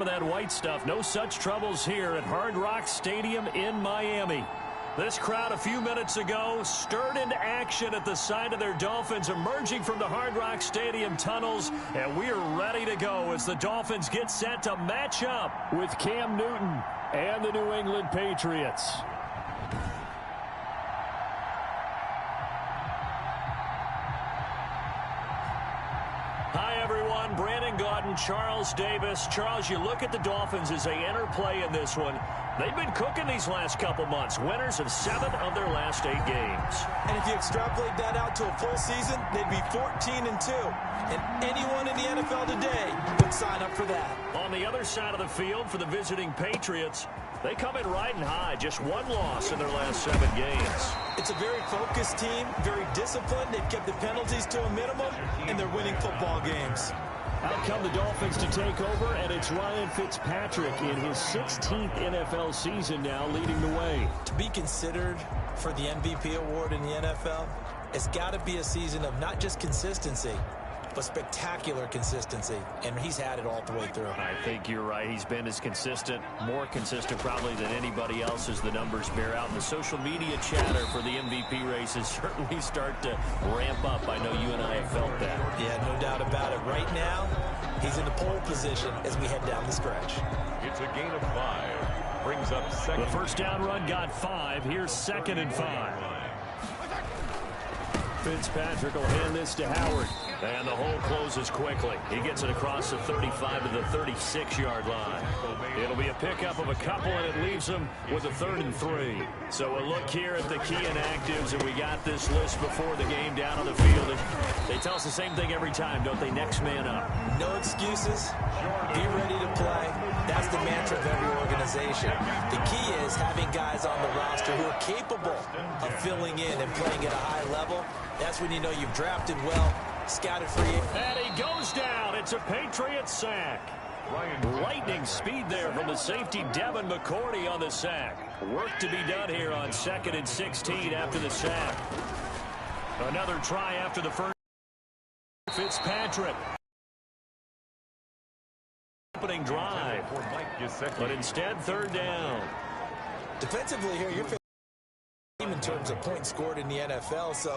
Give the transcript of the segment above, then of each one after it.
That white stuff. No such troubles here at Hard Rock Stadium in Miami. This crowd a few minutes ago stirred into action at the side of their Dolphins emerging from the Hard Rock Stadium tunnels, and we are ready to go as the Dolphins get set to match up with Cam Newton and the New England Patriots. Hi, everyone. Brandon Gaudin, Charles Davis. Charles, you look at the Dolphins as they enter play in this one. They've been cooking these last couple months. Winners of 7 of their last 8 games. And if you extrapolate that out to a full season, they'd be 14-2. And anyone in the NFL today would sign up for that. On the other side of the field for the visiting Patriots, they come in riding high. Just 1 loss in their last 7 games. It's a very focused team, very disciplined. They've kept the penalties to a minimum, and they're winning football games. Out come the Dolphins to take over, and it's Ryan Fitzpatrick in his 16th NFL season now leading the way. To be considered for the MVP award in the NFL, it's got to be a season of not just consistency, but spectacular consistency, and he's had it all the way through. I think you're right. He's been as consistent, more consistent probably than anybody else as the numbers bear out. And the social media chatter for the MVP races certainly start to ramp up. I know you and I have felt that. Yeah, no doubt about it. Right now, he's in the pole position as we head down the stretch. It's a gain of 5. Brings up second. The first down run got 5. Here's 2nd and 5. Fitzpatrick will hand this to Howard. And the hole closes quickly. He gets it across the 35 to the 36-yard line. It'll be a pickup of a couple, and it leaves him with a 3rd and 3. So a look here at the key inactives, and we got this list before the game down on the field. They tell us the same thing every time, don't they? Next man up. No excuses. Be ready to play. That's the mantra of every organization. The key is having guys on the roster who are capable of filling in and playing at a high level. That's when you know you've drafted well, scouted free. And he goes down. It's a Patriots sack. Lightning speed there from the safety Devin McCourty on the sack. Work to be done here on 2nd and 16 after the sack. Another try after the first. Fitzpatrick. Opening drive. But instead, 3rd down. Defensively here, you're in terms of points scored in the NFL. So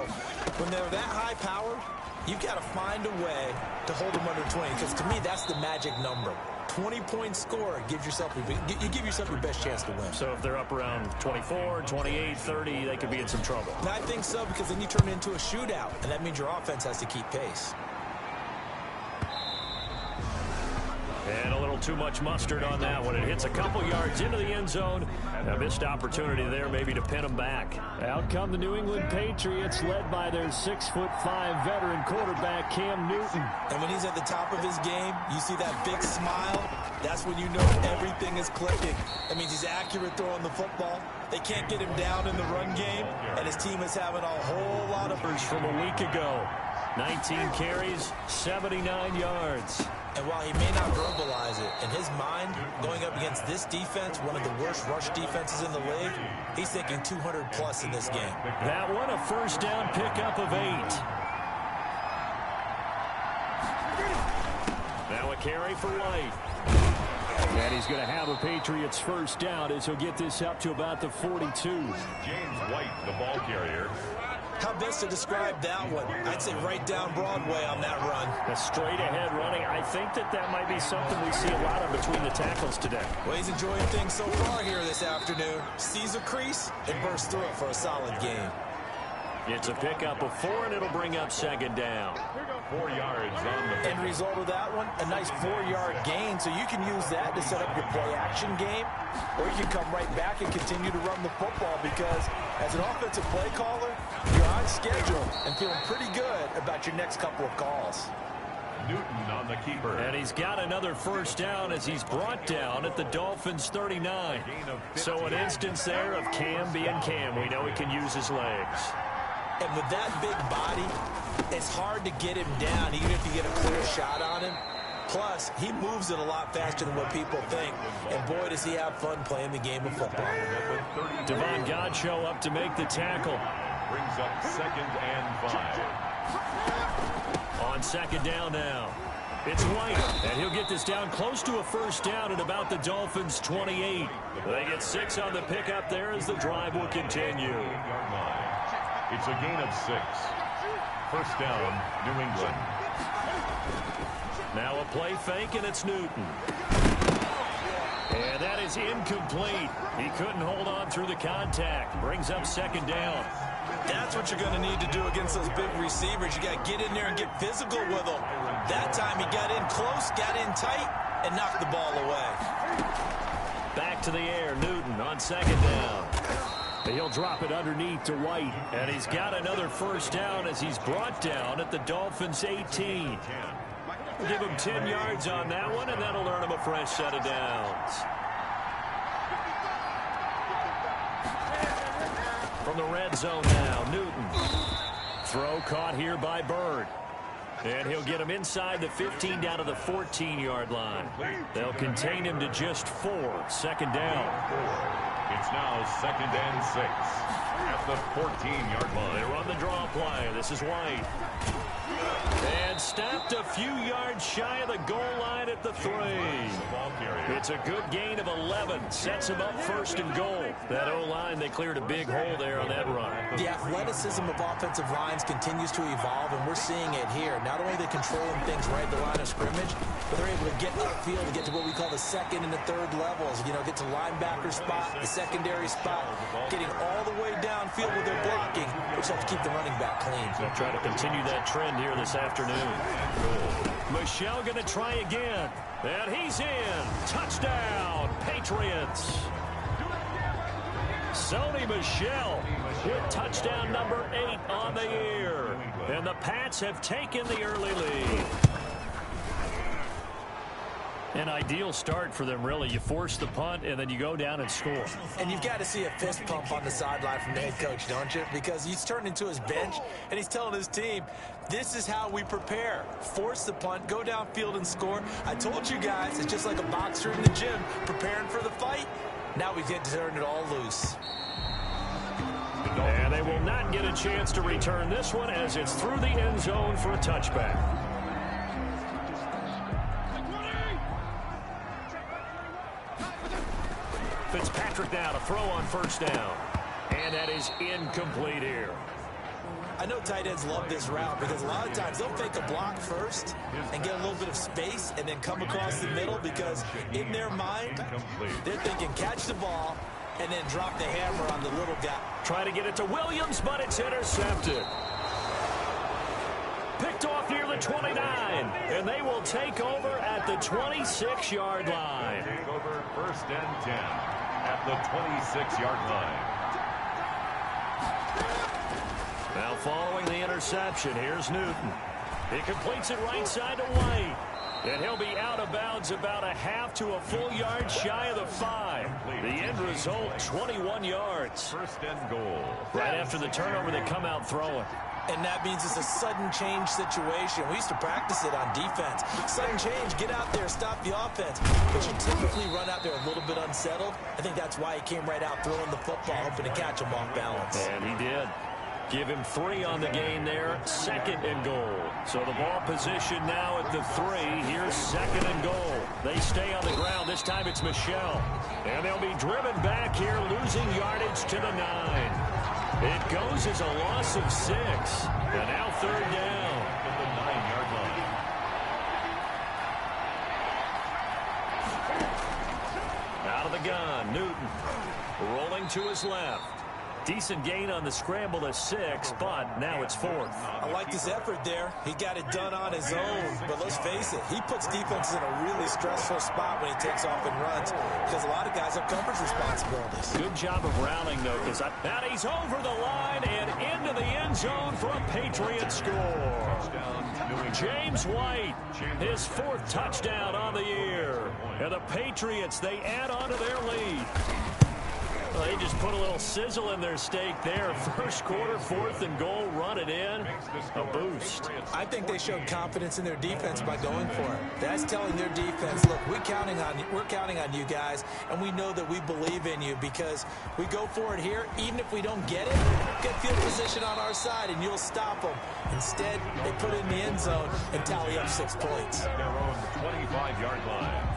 when they're that high powered, you've got to find a way to hold them under 20, because to me that's the magic number. 20-point score gives yourself you give yourself your best chance to win. So if they're up around 24, 28, 30, they could be in some trouble. And I think so, because then you turn it into a shootout, and that means your offense has to keep pace. And a little too much mustard on that one. It hits a couple yards into the end zone. A missed opportunity there maybe to pin them back. Out come the New England Patriots, led by their 6'5" veteran quarterback, Cam Newton. And when he's at the top of his game, you see that big smile. That's when you know everything is clicking. That means he's accurate throwing the football. They can't get him down in the run game, and his team is having a whole lot of... From a week ago, 19 carries, 79 yards. And while he may not verbalize it, in his mind, going up against this defense, one of the worst rush defenses in the league, he's thinking 200-plus in this game. That one, a first down pickup of 8. Now a carry for White. And he's going to have a Patriots first down as he'll get this up to about the 42. James White, the ball carrier. How best to describe that one? I'd say right down Broadway on that run. A straight-ahead running. I think that might be something we see a lot of between the tackles today. Well, he's enjoying things so far here this afternoon. Sees a crease and bursts through it for a solid game. It's a pickup of 4, and it'll bring up 2nd down. 4 yards on the end result of that one, a nice 4-yard gain, so you can use that to set up your play-action game, or you can come right back and continue to run the football, because as an offensive play caller, you're on schedule and feeling pretty good about your next couple of calls. Newton on the keeper. And he's got another first down as he's brought down at the Dolphins' 39. So an instance there of Cam being Cam. We know he can use his legs. And with that big body, it's hard to get him down, even if you get a clear shot on him. Plus, he moves it a lot faster than what people think. And boy, does he have fun playing the game of football. Devon Godchaux up to make the tackle. Brings up 2nd and 5. On 2nd down now. It's White, and he'll get this down close to a first down at about the Dolphins' 28. They get 6 on the pickup there as the drive will continue. It's a gain of 6. First down, New England. Now a play fake, and it's Newton. And that is incomplete. He couldn't hold on through the contact. Brings up second down. That's what you're going to need to do against those big receivers. You got to get in there and get physical with them. That time he got in close, got in tight, and knocked the ball away. Back to the air, Newton on second down. He'll drop it underneath to White. And he's got another first down as he's brought down at the Dolphins' 18. We'll give him 10 yards on that one, and that'll earn him a fresh set of downs. From the red zone now, Newton. Throw caught here by Bird. And he'll get him inside the 15 down to the 14-yard line. They'll contain him to just 4. Second down. It's now 2nd and 6 at the 14-yard line. They run the draw play. This is White. And stopped a few yards shy of the goal line at the 3. It's a good gain of 11. Sets him up first and goal. That O-line, they cleared a big hole there on that run. The athleticism of offensive lines continues to evolve, and we're seeing it here. Not only are they controlling things right at the line of scrimmage, but they're able to get upfield and get to what we call the second and the third levels. You know, get to linebacker spot, the secondary spot, getting all the way downfield with their blocking, which helps keep the running back clean. They'll try to continue that trend here this afternoon. Michel going to try again. And he's in. Touchdown, Patriots. Sony Michel with touchdown number 8 on the year. And the Pats have taken the early lead. An ideal start for them, really. You force the punt, and then you go down and score. And you've got to see a fist pump on the sideline from the head coach, don't you? Because he's turned into his bench, and he's telling his team, this is how we prepare. Force the punt, go downfield and score. I told you guys, it's just like a boxer in the gym preparing for the fight. Now we get to turn it all loose. And they will not get a chance to return this one as it's through the end zone for a touchback. Fitzpatrick now to throw on first down. And that is incomplete here. I know tight ends love this route because a lot of times they'll fake a block first and get a little bit of space and then come across the middle because in their mind, they're thinking catch the ball and then drop the hammer on the little guy. Try to get it to Williams, but it's intercepted. Picked off near the 29, and they will take over at the 26-yard line. Take over 1st and 10 at the 26-yard line. Now following the interception, here's Newton. He completes it right side to White. And he'll be out of bounds about a half to a full yard shy of the 5. The end result, 21 yards. 1st and goal. Right after the turnover, they come out throwing. And that means it's a sudden change situation. We used to practice it on defense. Sudden change, get out there, stop the offense. But you typically run out there a little bit unsettled. I think that's why he came right out throwing the football, hoping to catch him off balance. And he did. Give him 3 on the gain there, 2nd and goal. So the ball position now at the 3. Here's 2nd and goal. They stay on the ground. This time it's Michel. And they'll be driven back here, losing yardage to the 9. It goes as a loss of 6. And now 3rd down. At the 9-yard line. Out of the gun, Newton. Rolling to his left. Decent gain on the scramble to 6, but now it's 4th. I like his effort there. He got it done on his own. But let's face it, he puts defenses in a really stressful spot when he takes off and runs because a lot of guys have coverage responsibilities. Good job of rallying, though, because and he's over the line and into the end zone for a Patriot score. James White, his 4th touchdown on the year. And the Patriots, they add on to their lead. Well, they just put a little sizzle in their steak there. First quarter, 4th and goal, run it in. A boost. I think they showed confidence in their defense by going for it. That's telling their defense, look, we're counting on you guys, and we know that we believe in you because we go for it here. Even if we don't get it, get field position on our side, and you'll stop them. Instead, they put it in the end zone and tally up 6 points. Their own 25-yard line.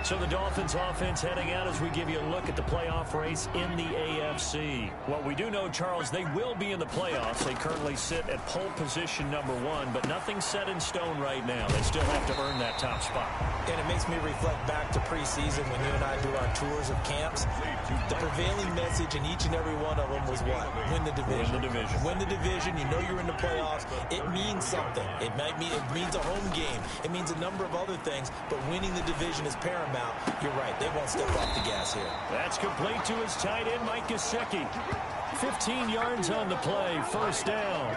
So the Dolphins offense heading out as we give you a look at the playoff race in the AFC. Well, we do know, Charles, they will be in the playoffs. They currently sit at pole position #1, but nothing's set in stone right now. They still have to earn that top spot. And it makes me reflect back to preseason when you and I do our tours of camps. The prevailing message in each and every one of them was what? Win the division. Win the division. Win the division. You know you're in the playoffs. It means something. It means a home game. It means a number of other things, but winning the division is paramount. You're right. They won't step off the gas here. That's complete to his tight end, Mike Gesicki. 15 yards on the play. First down.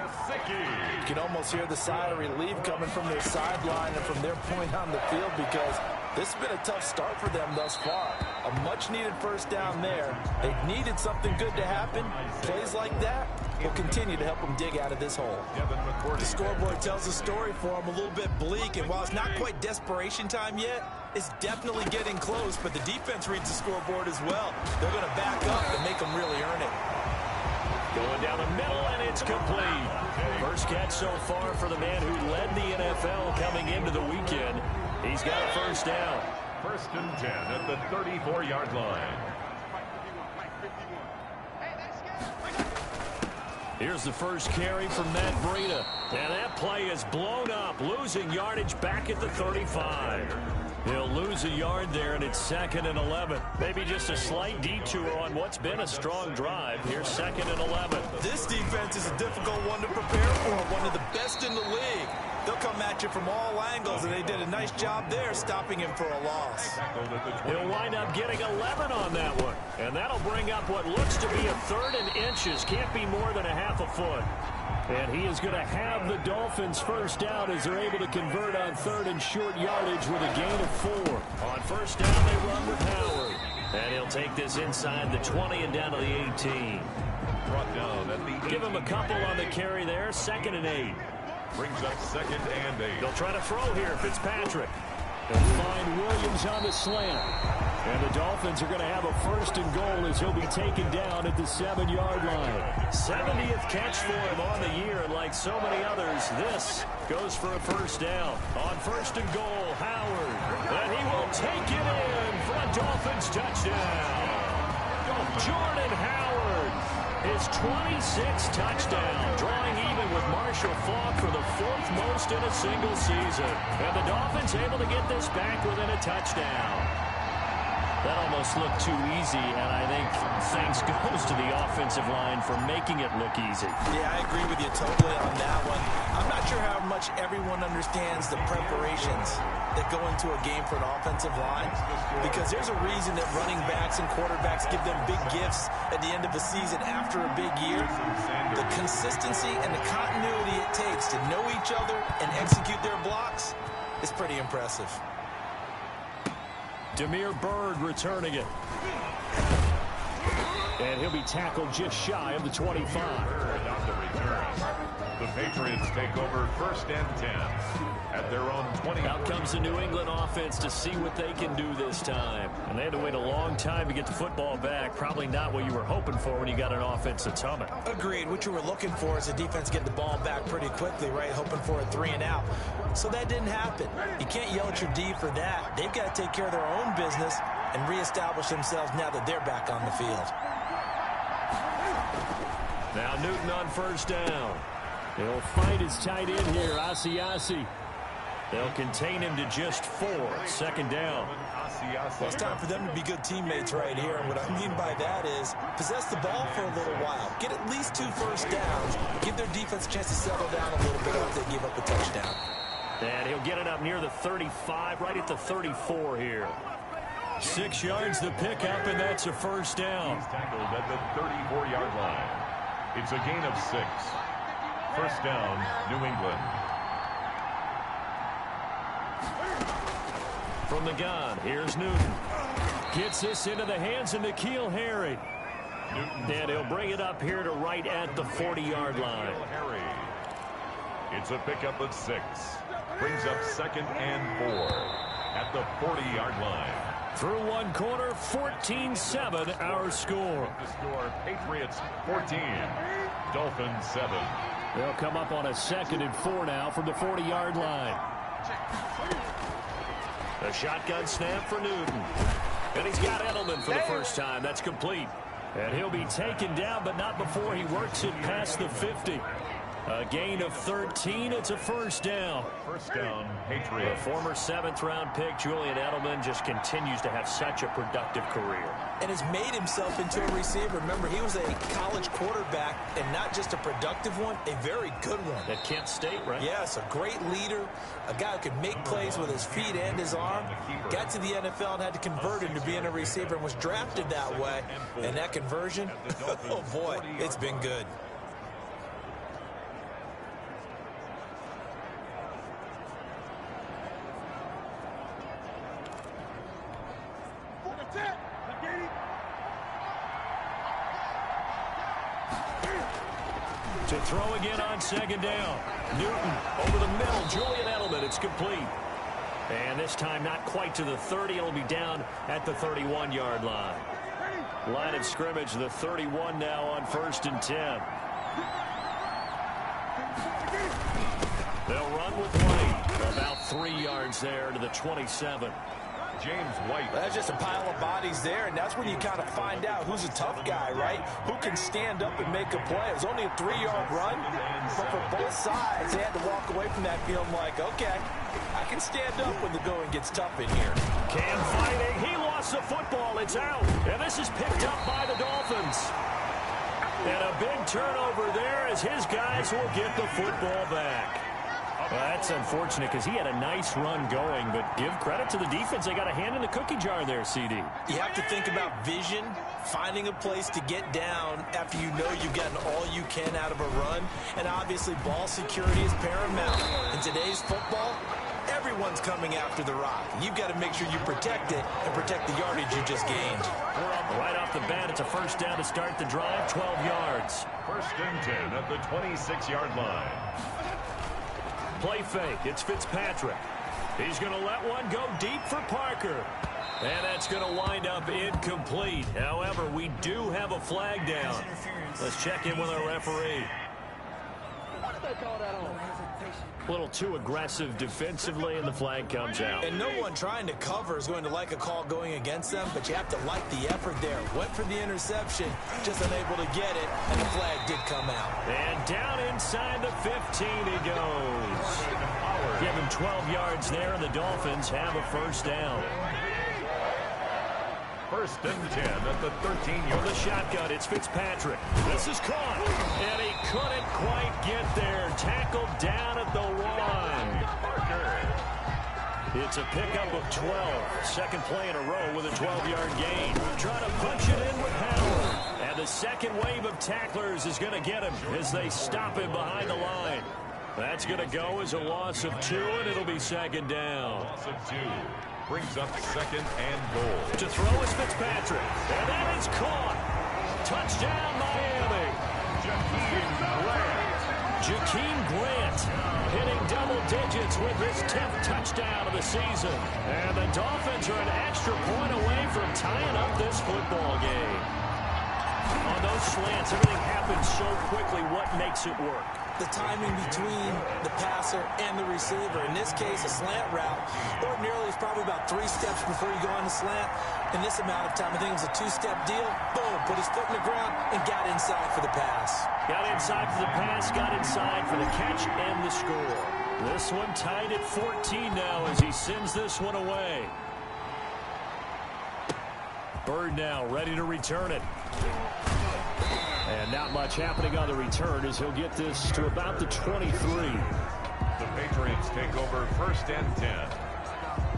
You can almost hear the sigh of relief coming from their sideline and from their point on the field because this has been a tough start for them thus far. A much-needed first down there. They needed something good to happen. Plays like that will continue to help them dig out of this hole. The scoreboard tells a story for them, a little bit bleak, and while it's not quite desperation time yet, it's definitely getting close, but the defense reads the scoreboard as well. They're going to back up and make them really earn it. Going down the middle, and it's complete. First catch so far for the man who led the NFL coming into the weekend. He's got a first down. 1st and 10 at the 34-yard line. Here's the first carry from Matt Breida. And that play is blown up, losing yardage back at the 35. He'll lose a yard there, and it's 2nd and 11. Maybe just a slight detour on what's been a strong drive. Here's 2nd and 11. This defense is a difficult one to prepare for, one of the best in the league. They'll come at you from all angles, and they did a nice job there stopping him for a loss. He'll wind up getting 11 on that one, and that'll bring up what looks to be a 3rd and inches. Can't be more than a half a foot. And he is going to have the Dolphins first down as they're able to convert on 3rd and short yardage with a gain of 4. On first down, they run with Howard. And he'll take this inside the 20 and down to the 18. Brought down at the Give him a couple on the carry there. 2nd and 8. Brings up 2nd and 8. They'll try to throw here, Fitzpatrick. They'll find Williams on the slant. And the Dolphins are going to have a 1st and goal as he'll be taken down at the 7-yard line. 70th catch for him on the year, and like so many others, this goes for a first down. On 1st and goal, Howard. And he will take it in for a Dolphins touchdown. Jordan Howard, his 26th touchdown, drawing even with Marshall Faulk for the 4th most in a single season. And the Dolphins able to get this back within a touchdown. That almost looked too easy, and I think thanks goes to the offensive line for making it look easy. Yeah, I agree with you totally on that one. I'm not sure how much everyone understands the preparations that go into a game for an offensive line, because there's a reason that running backs and quarterbacks give them big gifts at the end of the season after a big year. The consistency and the continuity it takes to know each other and execute their blocks is pretty impressive. Damiere Byrd returning it. And he'll be tackled just shy of the 25. On the return. The Patriots take over 1st and 10 at their own 20. Out comes the New England offense to see what they can do this time. And they had to wait a long time to get the football back. Probably not what you were hoping for when you got an offense that's humming. Agreed. What you were looking for is the defense getting the ball back pretty quickly, right? Hoping for a 3 and out. So that didn't happen. You can't yell at your D for that. They've got to take care of their own business and reestablish themselves now that they're back on the field. Now Newton on first down. He'll find his tight end here, Asiasi. They'll contain him to just 4. 2nd down. Well, it's time for them to be good teammates right here. And what I mean by that is possess the ball for a little while. Get at least 2 first downs. Give their defense a chance to settle down a little bit after they give up a touchdown. And he'll get it up near the 35, right at the 34 here. 6 yards the pickup, and that's a first down. He's tackled at the 34-yard line. It's a gain of 6. First down, New England. From the gun, here's Newton. Gets this into the hands of N'Keal Harry. And he'll bring it up here to right at the 40-yard line. It's a pickup of 6. Brings up 2nd and 4 at the 40-yard line. Through one quarter, 14-7 our score. The score, Patriots 14, Dolphins 7. They'll come up on a 2nd and 4 now from the 40-yard line. A shotgun snap for Newton. And he's got Edelman for the first time. That's complete. And he'll be taken down, but not before he works it past the 50. A gain of 13. It's a first down. First down, Patriots. The former 7th-round pick, Julian Edelman, just continues to have such a productive career. And has made himself into a receiver. Remember, he was a college quarterback, and not just a productive one, a very good one. At Kent State, right? Yes, a great leader, a guy who could make plays with his feet and his arm. Got to the NFL and had to convert him to being a receiver and was drafted that way. And that conversion, oh boy, it's been good. To throw again on 2nd down. Newton over the middle. Julian Edelman. It's complete. And this time not quite to the 30. It'll be down at the 31-yard line. Line of scrimmage, the 31 now on 1st and 10. They'll run with White. About 3 yards there to the 27. James White. That's just a pile of bodies there, and that's when you kind of find out who's a tough guy, right? Who can stand up and make a play. It was only a 3-yard run, but for both sides, they had to walk away from that feeling like, okay, I can stand up when the going gets tough in here. Cam fighting. He lost the football. It's out. And this is picked up by the Dolphins. And a big turnover there as his guys will get the football back. Well, that's unfortunate because he had a nice run going, but give credit to the defense. They got a hand in the cookie jar there, CD. You have to think about vision, finding a place to get down after you know you've gotten all you can out of a run, and obviously ball security is paramount. In today's football, everyone's coming after the rock. You've got to make sure you protect it and protect the yardage you just gained. Right off the bat, it's a first down to start the drive, 12 yards. 1st and 10 at the 26-yard line. Play fake. It's Fitzpatrick. He's going to let one go deep for Parker. And that's going to wind up incomplete. However, we do have a flag down. Let's check in with our referee. A little too aggressive defensively, and the flag comes out. And no one trying to cover is going to like a call going against them, but you have to like the effort there. Went for the interception, just unable to get it, and the flag did come out. And down inside the 15 he goes. Give him 12 yards there, and the Dolphins have a first down. 1st and 10 at the 13-yard. The shotgun, it's Fitzpatrick. This is caught, and he couldn't quite get there. Tackled down at the 1. It's a pickup of 12. Second play in a row with a 12-yard gain. Trying to punch it in with Howard. And the second wave of tacklers is going to get him as they stop him behind the line. That's going to go as a loss of 2, and it'll be 2nd down. Loss of 2. Brings up 2nd and goal. To throw is Fitzpatrick. And that is caught. Touchdown, Miami. Jakeem Grant hitting double digits with his 10th touchdown of the season. And the Dolphins are an extra point away from tying up this football game. On those slants, everything happens so quickly. What makes it work? The timing between the passer and the receiver. In this case, a slant route. Ordinarily, it's probably about 3 steps before you go on the slant. In this amount of time, I think it was a 2-step deal. Boom, put his foot in the ground and got inside for the pass. Got inside for the pass, got inside for the catch and the score. This one tied at 14 now as he sends this one away. Bird now ready to return it. And not much happening on the return as he'll get this to about the 23. The Patriots take over 1st and 10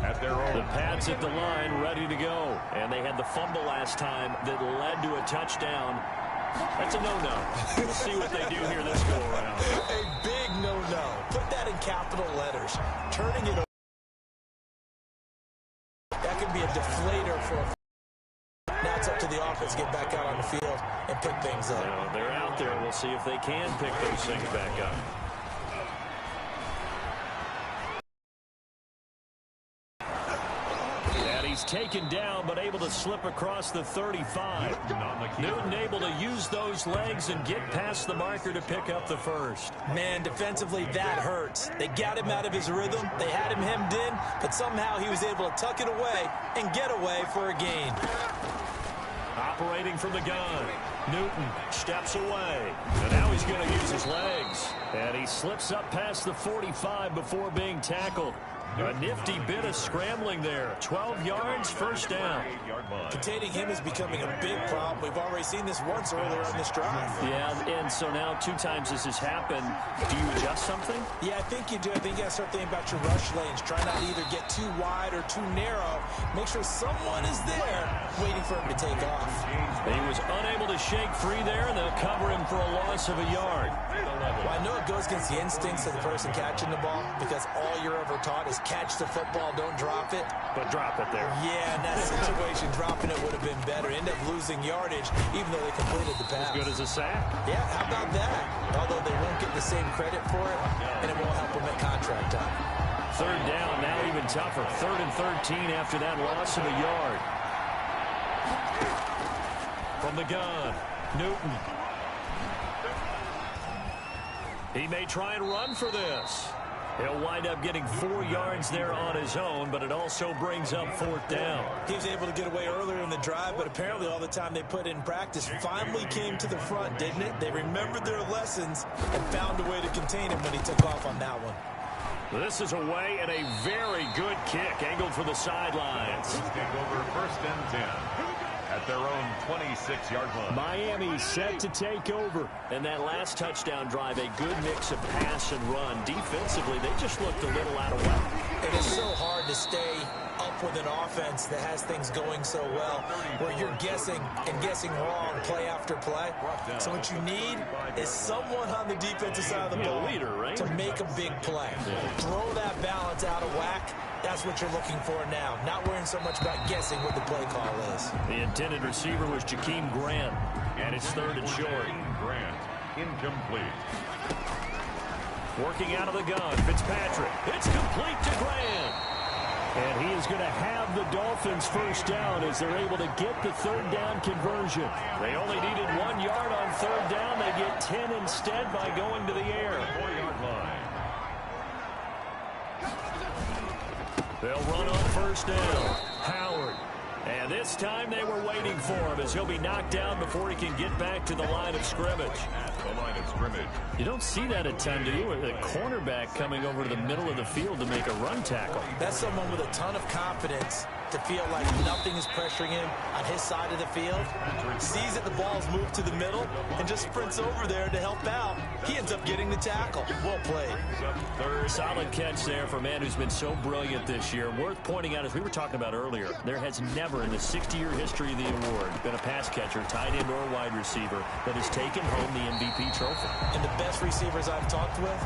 at their own. The Pats at the line ready to go. And they had the fumble last time that led to a touchdown. That's a no-no. We'll see what they do here this go-around. A big no-no. Put that in capital letters. Turning it over. That could be a deflator for a it's up to the offense to get back out on the field and pick things up. Well, they're out there. We'll see if they can pick those things back up. He's taken down, but able to slip across the 35. Newton able to use those legs and get past the marker to pick up the first. Man, defensively, that hurts. They got him out of his rhythm. They had him hemmed in, but somehow he was able to tuck it away and get away for a gain. Operating from the gun. Newton steps away. And now he's going to use his legs. And he slips up past the 45 before being tackled. A nifty bit of scrambling there. 12 yards, first down. Containing him is becoming a big problem. We've already seen this once earlier on this drive. Yeah, and so now 2 times this has happened. Do you adjust something? Yeah, I think you do. I think you got to start thinking about your rush lanes. Try not to either get too wide or too narrow. Make sure someone is there waiting for him to take off. He was unable to shake free there, and they'll cover him for a loss of a yard. Well, I know it goes against the instincts of the person catching the ball because all you're ever taught is catch the football, don't drop it. But drop it there. Yeah, in that situation, dropping it would have been better. End up losing yardage, even though they completed the pass. As good as a sack. Yeah, how about that? Although they won't get the same credit for it, and it won't help them at contract time. Third down, now even tougher. 3rd and 13 after that loss of a yard. From the gun, Newton. He may try and run for this. He'll wind up getting 4 yards there on his own, but it also brings up 4th down. He was able to get away earlier in the drive, but apparently all the time they put in practice finally came to the front, didn't it? They remembered their lessons and found a way to contain him when he took off on that one. This is away and a very good kick, angled for the sidelines. Over 1st and 10. At their own 26-yard line. Miami set to take over. And that last touchdown drive, a good mix of pass and run. Defensively, they just looked a little out of whack. It is so hard to stay up with an offense that has things going so well, where you're guessing and guessing wrong play after play. So what you need is someone on the defensive side of the ball to make a big play. Throw that balance out of whack. That's what you're looking for now. Not worrying so much about guessing what the play call is. The intended receiver was Jakeem Grant, and it's 3rd and short. Grant, incomplete. Working out of the gun, Fitzpatrick. It's complete to Grant. And he is going to have the Dolphins first down as they're able to get the 3rd down conversion. They only needed 1 yard on 3rd down. They get 10 instead by going to the air. 4-yard line. They'll run on 1st down. Howard. And this time they were waiting for him as he'll be knocked down before he can get back to the line of scrimmage. At the line of scrimmage. You don't see that a ton, do you? A cornerback coming over to the middle of the field to make a run tackle. That's someone with a ton of confidence to feel like nothing is pressuring him on his side of the field. Sees that the ball's moved to the middle and just sprints over there to help out. He ends up getting the tackle. Well played. Solid catch there for a man who's been so brilliant this year. Worth pointing out, as we were talking about earlier, there has never in the 60-year history of the award been a pass catcher, tight end, or wide receiver that has taken home the MVP trophy. And the best receivers I've talked with,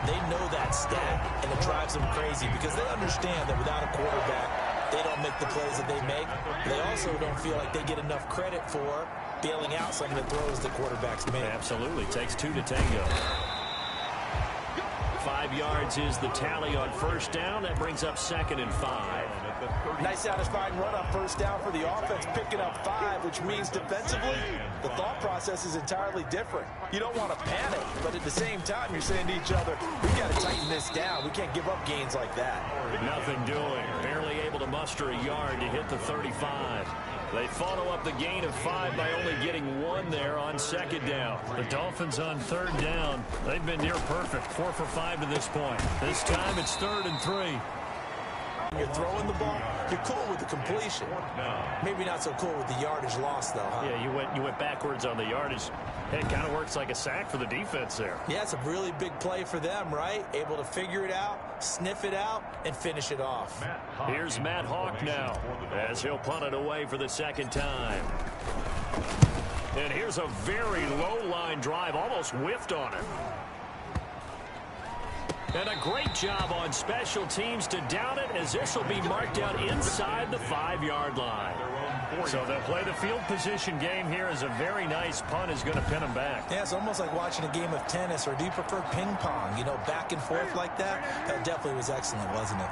they know that stat, and it drives them crazy because they understand that without a quarterback, they don't make the plays that they make. They also don't feel like they get enough credit for bailing out some of the throws the quarterbacks make. Absolutely. Takes 2 to tango. 5 yards is the tally on 1st down. That brings up 2nd and 5. Nice satisfying run on 1st down for the offense, picking up 5, which means defensively, the thought process is entirely different. You don't want to panic, but at the same time, you're saying to each other, we got to tighten this down. We can't give up gains like that. Nothing doing. Barely able to muster a yard to hit the 35. They follow up the gain of 5 by only getting 1 there on 2nd down. The Dolphins on 3rd down. They've been near perfect, 4 for 5 to this point. This time it's 3rd and 3. When you're throwing the ball, you're cool with the completion. Maybe not so cool with the yardage loss, though, huh? Yeah, you went backwards on the yardage. It kind of works like a sack for the defense there. Yeah, it's a really big play for them, right? Able to figure it out, sniff it out, and finish it off. Here's Matt Rocc now as he'll punt it away for the 2nd time. And here's a very low-line drive, almost whiffed on it. And a great job on special teams to down it as this will be marked out inside the 5-yard line. 40. So they'll play the field position game here as a very nice punt is going to pin them back. Yeah, it's almost like watching a game of tennis, or do you prefer ping pong? You know, back and forth like that? That definitely was excellent, wasn't it?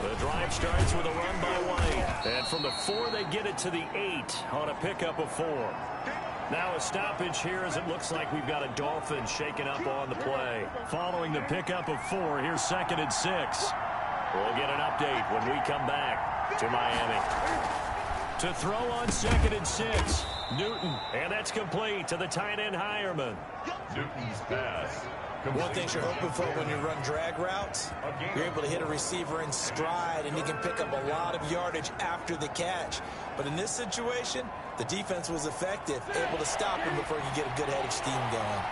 The drive starts with a run by White. And from the 4, they get it to the 8 on a pickup of 4. Now a stoppage here as it looks like we've got a Dolphin shaken up on the play. Following the pickup of 4, here's 2nd and 6. We'll get an update when we come back to Miami. To throw on 2nd and 6, Newton. And that's complete to the tight end, Hireman. Newton's pass. One thing you're hoping for when you run drag routes, you're able to hit a receiver in stride, and you can pick up a lot of yardage after the catch. But in this situation, the defense was effective, able to stop him before he could get a good head of steam going.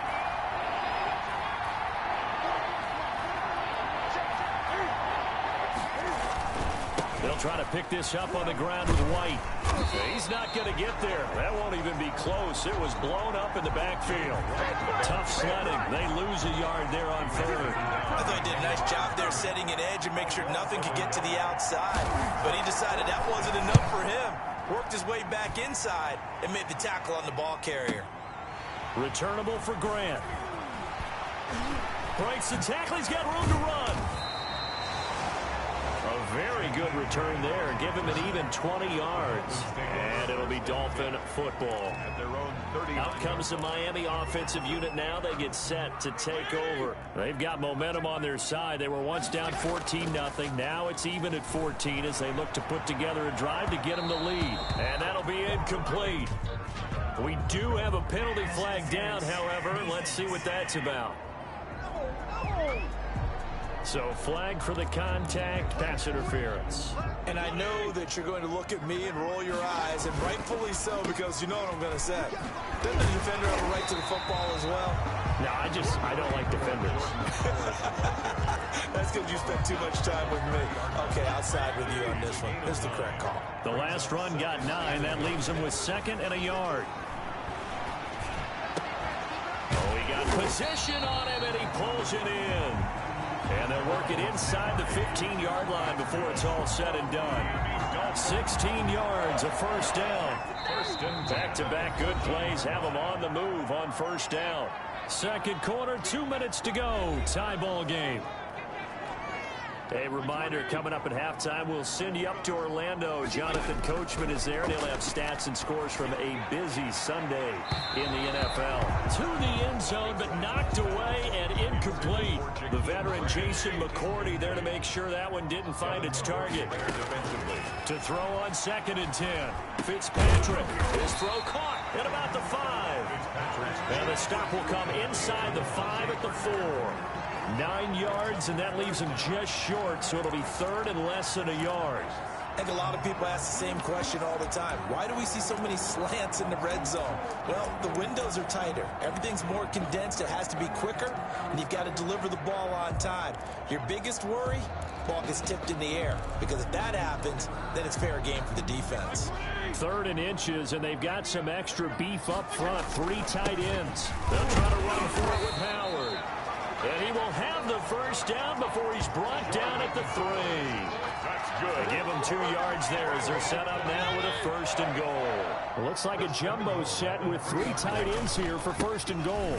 They'll try to pick this up on the ground with White. He's not going to get there. That won't even be close. It was blown up in the backfield. Tough sledding. They lose a yard there on 3rd. I thought he did a nice job there setting an edge and make sure nothing could get to the outside. But he decided that wasn't enough for him. Worked his way back inside and made the tackle on the ball carrier. Returnable for Grant. Breaks the tackle. He's got room to run. A very good return there. Give him an even 20 yards. And it'll be Dolphin football. At their own 30. Out comes the Miami offensive unit now. They get set to take over. They've got momentum on their side. They were once down 14-0. Now it's even at 14 as they look to put together a drive to get them the lead. And that'll be incomplete. We do have a penalty flag down, however. Let's see what that's about. So flag for the contact, pass interference. And I know that you're going to look at me and roll your eyes, and rightfully so, because you know what I'm going to say. Doesn't the defender have a right to the football as well? No, I don't like defenders. That's because you spent too much time with me. Okay, I'll side with you on this one. Here's the correct call. The last run got 9. That leaves him with 2nd and a yard. Oh, he got position on him, and he pulls it in. And they'll work it inside the 15-yard line before it's all said and done. 16 yards, a first down. Back-to-back good plays have them on the move on first down. Second quarter, 2 minutes to go. Tie ball game. A reminder, coming up at halftime, we'll send you up to Orlando. Jonathan Coachman is there, and he'll have stats and scores from a busy Sunday in the NFL. To the end zone, but knocked away and incomplete. The veteran Jason McCourty there to make sure that one didn't find its target. To throw on 2nd and 10. Fitzpatrick, his throw caught at about the 5. And the stop will come inside the 5 at the 4. 9 yards, and that leaves him just short, so it'll be 3rd and less than a yard. I think a lot of people ask the same question all the time. Why do we see so many slants in the red zone? Well, the windows are tighter. Everything's more condensed. It has to be quicker, and you've got to deliver the ball on time. Your biggest worry? Ball gets tipped in the air, because if that happens, then it's fair game for the defense. 3rd and inches, and they've got some extra beef up front. 3 tight ends. They'll try to run for it with Howard. And he will have the first down before he's brought down at the 3. That's good. They give him 2 yards there as they're set up now with a 1st and goal. It looks like a jumbo set with 3 tight ends here for 1st and goal.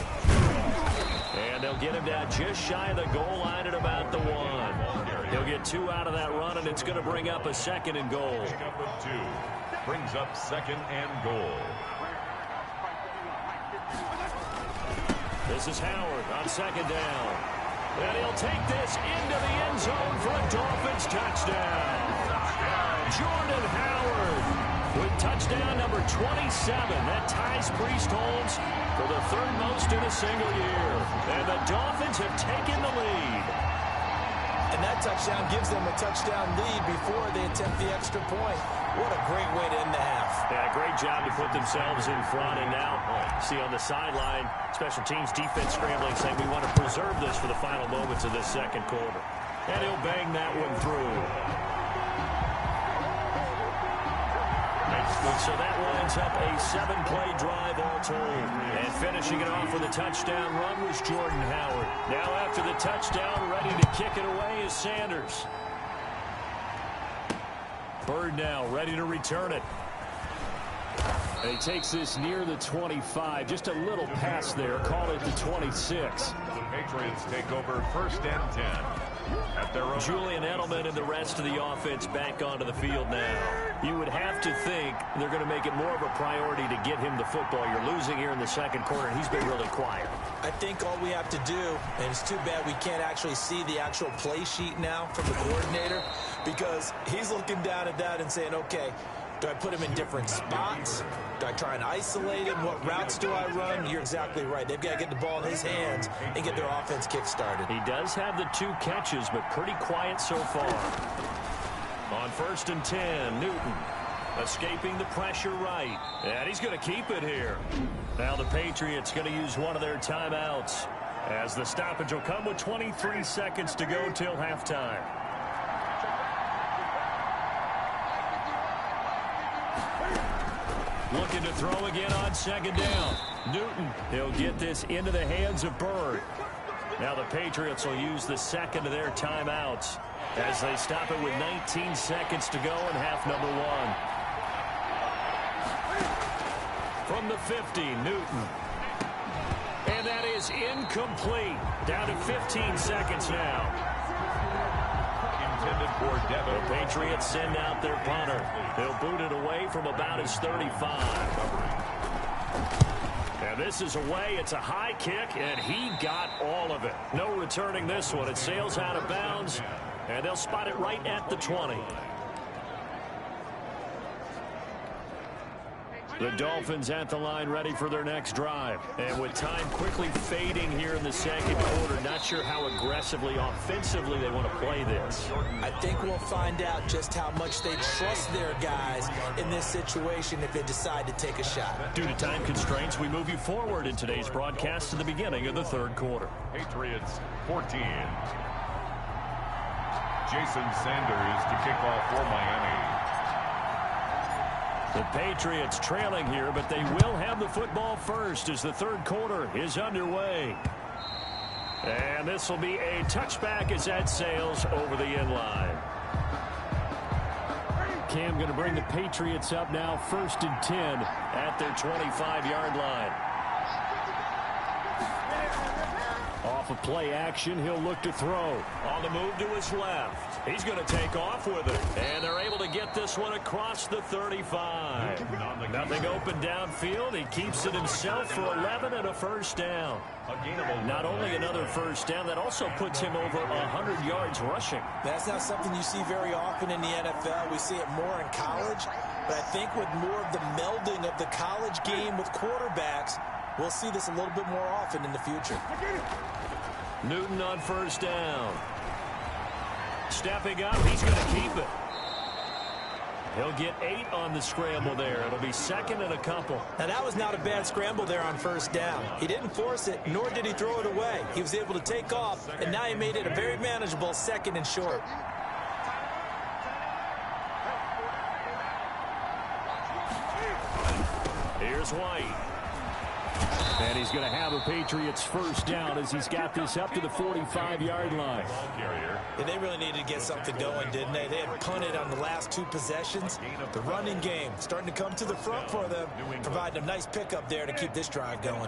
And they'll get him down just shy of the goal line at about the 1. He'll get 2 out of that run, and it's going to bring up a 2nd and goal. Pickup of 2. Brings up 2nd and goal. This is Howard on 2nd down. And he'll take this into the end zone for a Dolphins touchdown. Jordan Howard with touchdown number 27. That ties Priest Holmes for the 3rd most in a single year. And the Dolphins have taken the lead. And that touchdown gives them a touchdown lead before they attempt the extra point. What a great way to end the half. Yeah, great job to put themselves in front. And now, see on the sideline, special teams defense scrambling, saying we want to preserve this for the final moments of this 2nd quarter. And he'll bang that one through. So that winds up a 7-play drive all told. And finishing it off with a touchdown run was Jordan Howard. Now after the touchdown, ready to kick it away is Sanders. Bird now ready to return it. And he takes this near the 25. Just a little pass there. Call it the 26. The Patriots take over 1st and 10. At their own. Julian Edelman and the rest of the offense back onto the field now. You would have to think they're going to make it more of a priority to get him the football. You're losing here in the second quarter, and he's been really quiet. I think all we have to do, and it's too bad we can't actually see the actual play sheet now from the coordinator, because he's looking down at that and saying, okay, do I put him in different spots? Do I try and isolate him? What routes do I run? You're exactly right. They've got to get the ball in his hands and get their offense kick-started. He does have the 2 catches, but pretty quiet so far. On 1st and 10, Newton escaping the pressure right. And he's going to keep it here. Now the Patriots going to use one of their timeouts, as the stoppage will come with 23 seconds to go till halftime. Looking to throw again on 2nd down. Newton, he'll get this into the hands of Bird. Now the Patriots will use the 2nd of their timeouts as they stop it with 19 seconds to go in half number 1. From the 50, Newton. And that is incomplete. Down to 15 seconds now. For Devin. The Patriots send out their punter. They'll boot it away from about his 35. And this is away. It's a high kick, and he got all of it. No returning this one. It sails out of bounds, and they'll spot it right at the 20. The Dolphins at the line ready for their next drive. And with time quickly fading here in the second quarter, not sure how aggressively, offensively they want to play this. I think we'll find out just how much they trust their guys in this situation if they decide to take a shot. Due to time constraints, we move you forward in today's broadcast to the beginning of the third quarter. Patriots 14. Jason Sanders to kick off for Miami. The Patriots trailing here, but they will have the football first as the third quarter is underway. And this will be a touchback as that sails over the end line. Cam going to bring the Patriots up now 1st and 10 at their 25-yard line. Off of play action, he'll look to throw. On the move to his left. He's going to take off with it. And they're able to get this one across the 35. Nothing open downfield. He keeps it himself for 11 and a first down. Not only another first down, that also puts him over 100 yards rushing. That's not something you see very often in the NFL. We see it more in college. But I think with more of the melding of the college game with quarterbacks, we'll see this a little bit more often in the future. Newton on first down. Stepping up, he's going to keep it. He'll get 8 on the scramble there. It'll be 2nd and a couple. Now, that was not a bad scramble there on first down. He didn't force it, nor did he throw it away. He was able to take off, and now he made it a very manageable 2nd and short. Here's White. And he's going to have a Patriots first down as he's got this up to the 45-yard line. And they really needed to get something going, didn't they? They had punted on the last 2 possessions. The running game starting to come to the front for them, providing a nice pickup there to keep this drive going.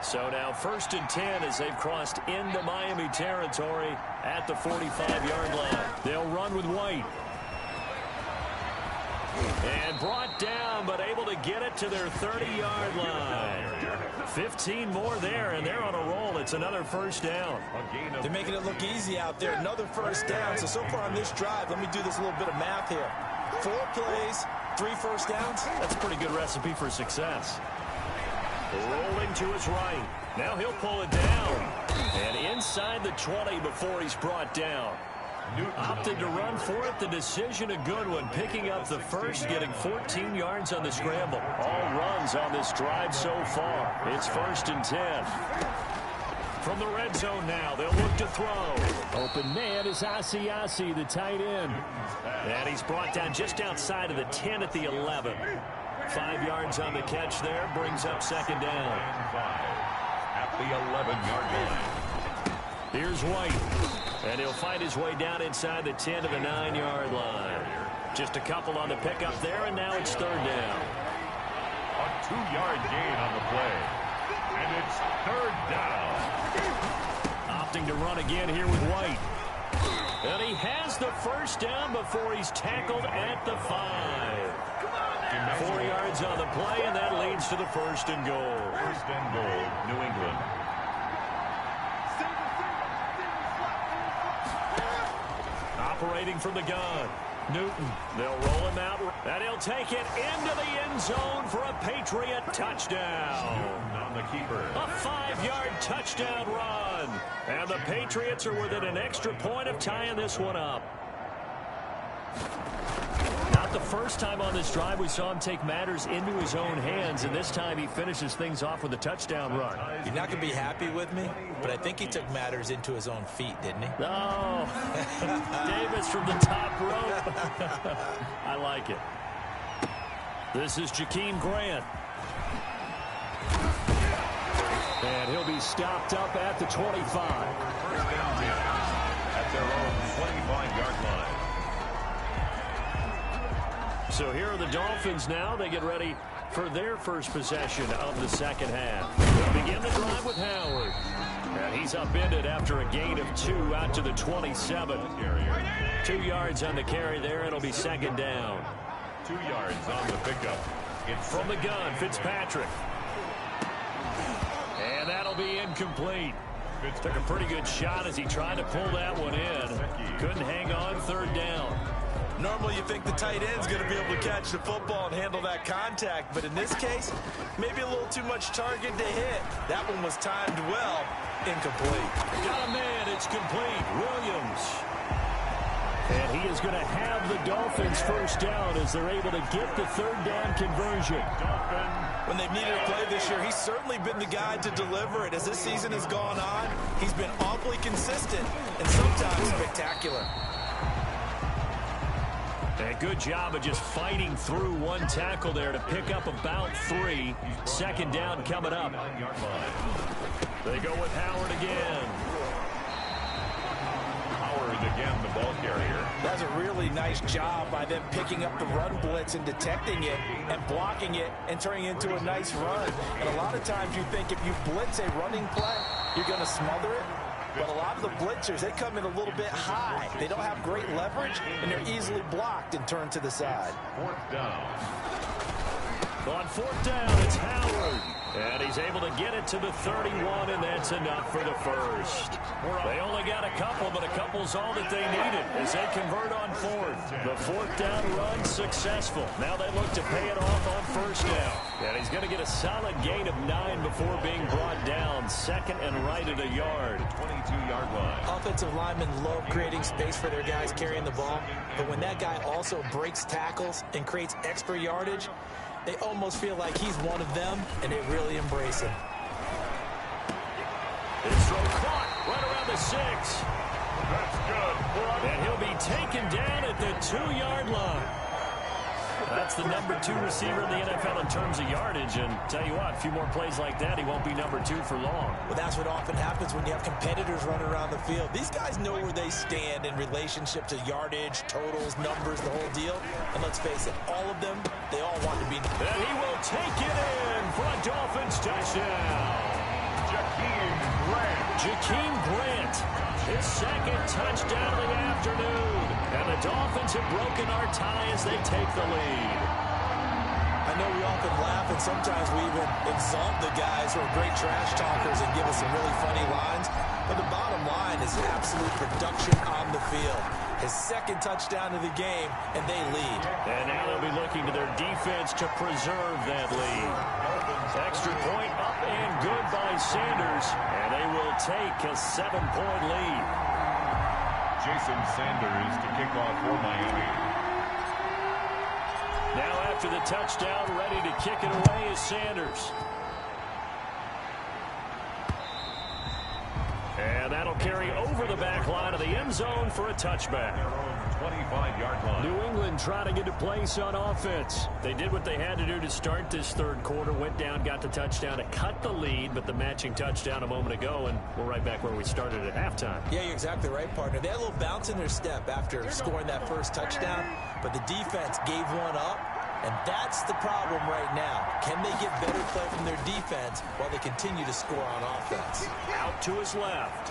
So now 1st and 10 as they've crossed into Miami territory at the 45-yard line. They'll run with White. And brought down, but able to get it to their 30-yard line. 15 more there, and they're on a roll. It's another first down. They're making it look easy out there. Another first down. So far on this drive, let me do this little bit of math here. 4 plays, 3 first downs. That's a pretty good recipe for success. Rolling to his right. Now he'll pull it down. And inside the 20 before he's brought down. Opted to run for it. The decision a good one. Picking up the first, getting 14 yards on the scramble. All runs on this drive so far. It's 1st and 10. From the red zone now, they'll look to throw. Open man is Asiasi, the tight end. And he's brought down just outside of the 10 at the 11. 5 yards on the catch there. Brings up 2nd down. At the 11-yard line. Here's White. And he'll fight his way down inside the 10 to the 9-yard line. Just a couple on the pickup there, and now it's third down. A 2-yard gain on the play. And it's third down. Opting to run again here with White. And he has the first down before he's tackled at the 5. 4 yards on the play, and that leads to the first and goal. First and goal, New England. Operating from the gun. Newton. They'll roll him out, and he'll take it into the end zone for a Patriot touchdown. Newton on the keeper. A 5-yard touchdown run. And the Patriots are within an extra point of tying this one up. Not the first time on this drive we saw him take matters into his own hands, and this time he finishes things off with a touchdown run. You're not going to be happy with me, but I think he took matters into his own feet, didn't he? Oh, Davis from the top rope. I like it. This is Jakeem Grant. And he'll be stopped up at the 25. First down 10 at their own 25-yard line. So here are the Dolphins now. They get ready for their first possession of the second half. They'll begin the drive with Howard. And he's upended after a gain of 2 out to the 27. 2 yards on the carry there. It'll be second down. 2 yards on the pickup. It's from the gun, Fitzpatrick. And that'll be incomplete. Took a pretty good shot as he tried to pull that one in. Couldn't hang on, third down. Normally you think the tight end's going to be able to catch the football and handle that contact, but in this case, maybe a little too much target to hit. That one was timed well, incomplete. Got a man, it's complete. Williams. And he is going to have the Dolphins first down as they're able to get the third down conversion. When they've needed a play this year, he's certainly been the guy to deliver it. As this season has gone on, he's been awfully consistent and sometimes spectacular. A good job of just fighting through one tackle there to pick up about 3. Second down coming up. They go with Howard again. Howard again, the ball carrier. That's a really nice job by them picking up the run blitz and detecting it and blocking it and turning it into a nice run. And a lot of times you think if you blitz a running play, you're going to smother it. But a lot of the blitzers, they come in a little bit high. They don't have great leverage, and they're easily blocked and turned to the side. Fourth down. On fourth down, it's Howard. And he's able to get it to the 31, and that's enough for the first. They only got a couple, but a couple's all that they needed as they convert on fourth. The fourth down run successful. Now they look to pay it off on first down. And he's going to get a solid gain of 9 before being brought down. Second and right at a yard. 22-yard line. Offensive linemen love creating space for their guys carrying the ball, but when that guy also breaks tackles and creates extra yardage, they almost feel like he's one of them, and they really embrace him. This throw caught right around the 6. That's good. And he'll be taken down at the 2-yard line. That's the number 2 receiver in the NFL in terms of yardage. And tell you what, a few more plays like that, he won't be number 2 for long. Well, that's what often happens when you have competitors running around the field. These guys know where they stand in relationship to yardage, totals, numbers, the whole deal. And let's face it, all of them, they all want to be. And he will take it in for a Dolphins touchdown. Jakeem Grant, his second touchdown of the afternoon. And the Dolphins have broken our tie as they take the lead. I know we often laugh, and sometimes we even insult the guys who are great trash talkers and give us some really funny lines. But the bottom line is absolute production on the field. His second touchdown of the game, and they lead. And now they'll be looking to their defense to preserve that lead. Extra point up and good by Sanders, and they will take a 7-point lead. Jason Sanders to kick off for Miami. Now after the touchdown, ready to kick it away is Sanders. And that'll carry over the back line of the end zone for a touchback. 25-yard line. New England trying to get to place on offense. They did what they had to do to start this third quarter. Went down, got the touchdown to cut the lead, but the matching touchdown a moment ago, and we're right back where we started at halftime. Yeah, you're exactly right, partner. They had a little bounce in their step after scoring that first touchdown, but the defense gave one up, and that's the problem right now. Can they get better play from their defense while they continue to score on offense? Out to his left.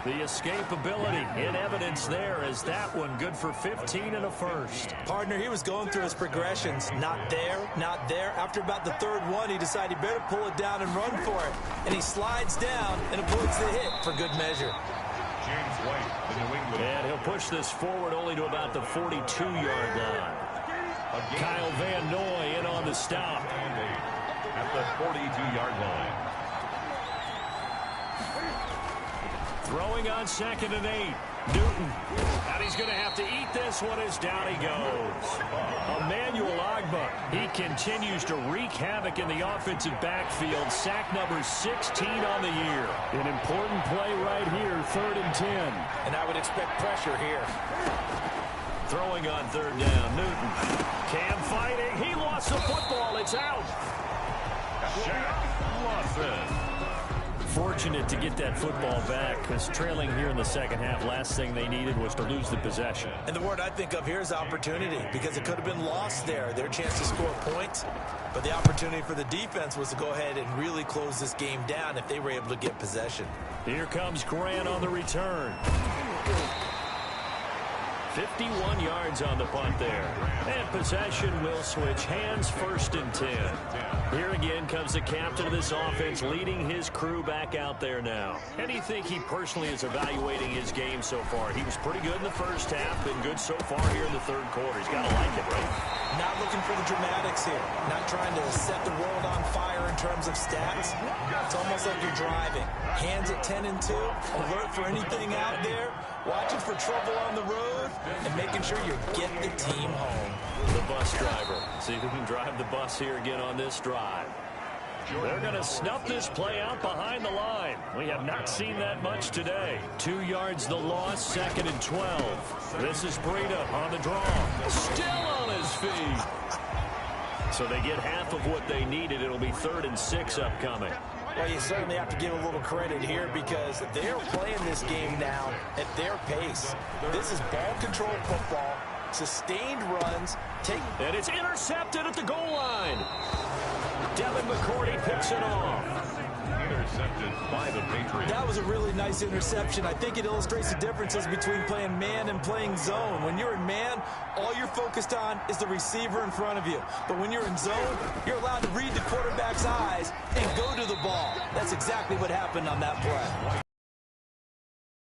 The escapability in evidence there as that one good for 15 and a first. Partner, he was going through his progressions. Not there, not there. After about the third one, he decided he better pull it down and run for it. And he slides down and avoids the hit for good measure. James White, the New England. And he'll push this forward only to about the 42-yard line. Kyle Van Noy in on the stop. At the 42-yard line. Throwing on 2nd and 8. Newton. And he's going to have to eat this one as down he goes. Emmanuel Ogbah. He continues to wreak havoc in the offensive backfield. Sack number 16 on the year. An important play right here, 3rd and 10. And I would expect pressure here. Throwing on 3rd down. Newton. Cam fighting. He lost the football. It's out. Shaq Lawson. Fortunate to get that football back because trailing here in the second half, last thing they needed was to lose the possession. And the word I think of here is opportunity, because it could have been lost there. Their chance to score points, but the opportunity for the defense was to go ahead and really close this game down if they were able to get possession. Here comes Grant on the return. 51 yards on the punt there. And possession will switch hands, 1st and 10. Here again comes the captain of this offense leading his crew back out there now. How do you think he personally is evaluating his game so far? He was pretty good in the first half, been good so far here in the third quarter. He's got to like it, right? Not looking for the dramatics here. Not trying to set the world on fire in terms of stats. It's almost like you're driving. Hands at 10 and 2, alert for anything out there, watching for trouble on the road, and making sure you get the team home. The bus driver. See who can drive the bus here again on this drive. They're going to snuff this play out behind the line. We have not seen that much today. 2 yards the loss, 2nd and 12. This is Breida on the draw. Still on his feet. So they get half of what they needed. It'll be 3rd and 6 upcoming. Well, you certainly have to give a little credit here because they're playing this game now at their pace. This is ball control football, sustained runs. And it's intercepted at the goal line. Devin McCourty picks it off. Intercepted by the Patriots. That was a really nice interception. I think it illustrates the differences between playing man and playing zone. When you're in man, all you're focused on is the receiver in front of you. But when you're in zone, you're allowed to read the quarterback's eyes and go to the ball. That's exactly what happened on that play.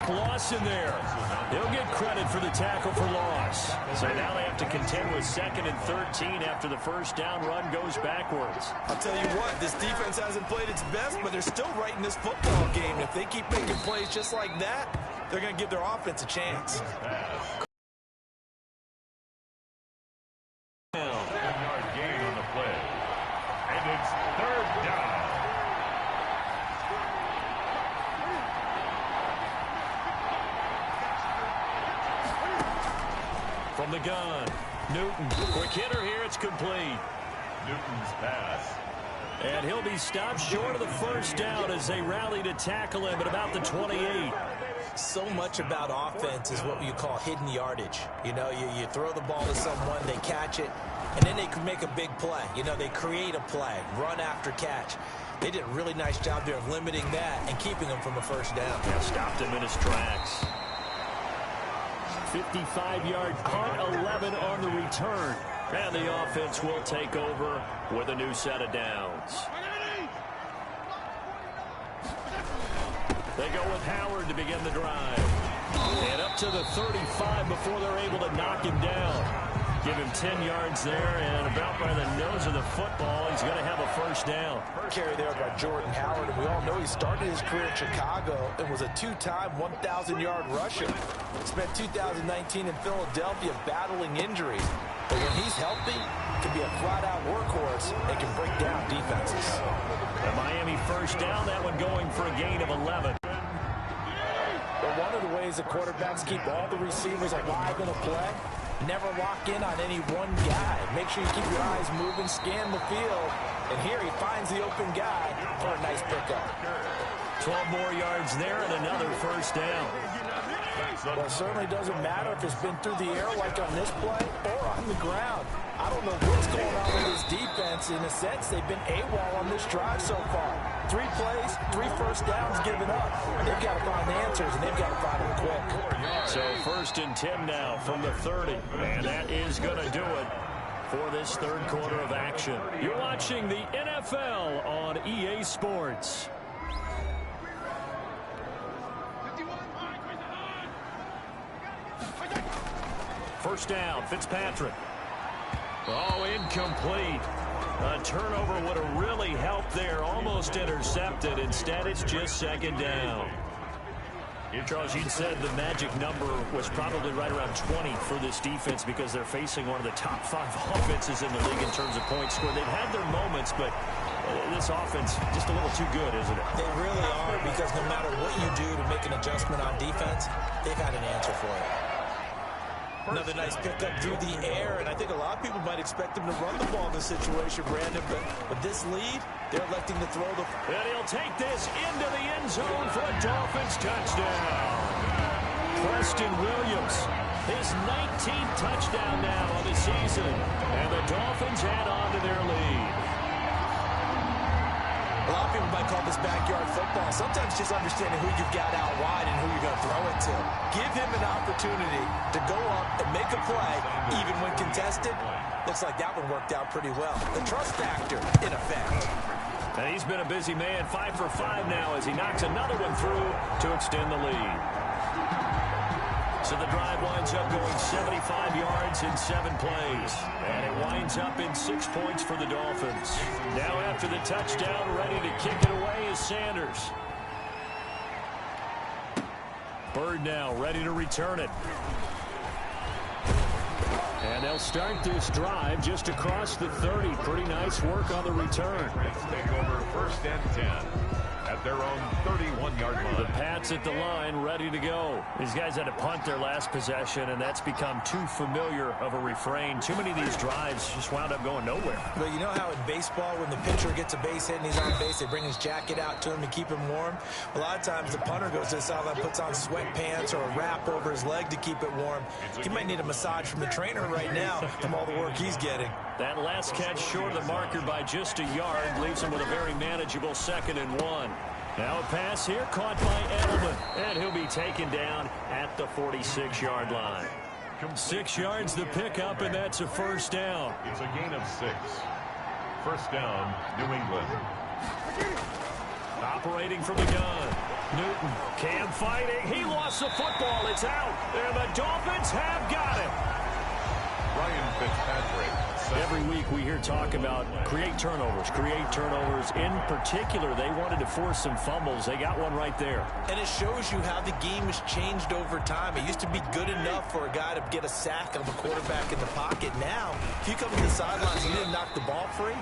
Loss in there. He'll get credit for the tackle for loss. So now they have to contend with 2nd and 13 after the first down run goes backwards. I'll tell you what, this defense hasn't played its best, but they're still right in this football game. If they keep making plays just like that, they're going to give their offense a chance. 7-yard gain on the play. And it's 3rd down. From the gun, Newton. Quick hitter here, it's complete. Newton's pass. And he'll be stopped short of the first down as they rally to tackle him at about the 28. So much about offense is what you call hidden yardage. You know, you throw the ball to someone, they catch it, and then they can make a big play. You know, they create a play, run after catch. They did a really nice job there of limiting that and keeping him from a first down. Yeah, stopped him in his tracks. 55-yard punt, 11 on the return. And the offense will take over with a new set of downs. They go with Howard to begin the drive. And up to the 35 before they're able to knock him down. Give him 10 yards there, and about by the nose of the football, he's going to have a first down. Carry there by Jordan Howard, and we all know he started his career in Chicago and was a two-time 1,000-yard rusher. Spent 2019 in Philadelphia battling injuries. But when he's healthy, can be a flat-out workhorse and can break down defenses. The Miami first down, that one going for a gain of 11. But one of of the ways the quarterbacks keep all the receivers alive in a play. Never lock in on any one guy. Make sure you keep your eyes moving, scan the field. And here he finds the open guy for a nice pickup. 12 more yards there and another first down. Well, it certainly doesn't matter if it's been through the air like on this play or on the ground. I don't know what's going on with this defense. In a sense, they've been AWOL on this drive so far. 3 plays, 3 first downs given up. They've got to find the answers, and they've got to find them quick. So 1st and 10 now from the 30. And that is going to do it for this third quarter of action. You're watching the NFL on EA Sports. First down, Fitzpatrick. Oh, incomplete. A turnover would have really helped there. Almost intercepted. Instead, it's just second down. Charles, you said the magic number was probably right around 20 for this defense because they're facing one of the top 5 offenses in the league in terms of points scored. They've had their moments, but this offense just a little too good, isn't it? They really are, because no matter what you do to make an adjustment on defense, they've had an answer for it. Another nice pickup through the air, and I think a lot of people might expect him to run the ball in this situation, Brandon, but with this lead, they're electing to throw the... And he'll take this into the end zone for a Dolphins touchdown. Preston Williams, his 19th touchdown now of the season, and the Dolphins add on to their lead. A lot of people might call this backyard football. Sometimes just understanding who you've got out wide and who you're going to throw it to. Give him an opportunity to go up and make a play, even when contested. Looks like that one worked out pretty well. The trust factor in effect. And he's been a busy man, 5 for 5 now as he knocks another one through to extend the lead. So the drive winds up going 75 yards in 7 plays. And it winds up in 6 points for the Dolphins. Now after the touchdown, ready to kick it away is Sanders. Bird now ready to return it. And they'll start this drive just across the 30. Pretty nice work on the return. Let's take over 1st and 10. At their own 31-yard line. The Pats at the line, ready to go. These guys had to punt their last possession, and that's become too familiar of a refrain. Too many of these drives just wound up going nowhere. Well, you know how in baseball, when the pitcher gets a base hit and he's on base, they bring his jacket out to him to keep him warm? A lot of times the punter goes to the sideline, puts on sweatpants or a wrap over his leg to keep it warm. He might need a massage from the trainer right now from all the work he's getting. That last catch short of the marker by just a yard leaves him with a very manageable 2nd and 1. Now a pass here caught by Edelman, and he'll be taken down at the 46-yard line. 6 yards the pickup, and that's a first down. It's a gain of 6. First down, New England. Operating from the gun. Newton, Cam fighting. He lost the football. It's out, and the Dolphins have got it. Ryan Fitzpatrick. Every week we hear talk about create turnovers. In particular, they wanted to force some fumbles. They got one right there. And it shows you how the game has changed over time. It used to be good enough for a guy to get a sack of a quarterback in the pocket. Now, if you come to the sidelines and you didn't knock the ball free,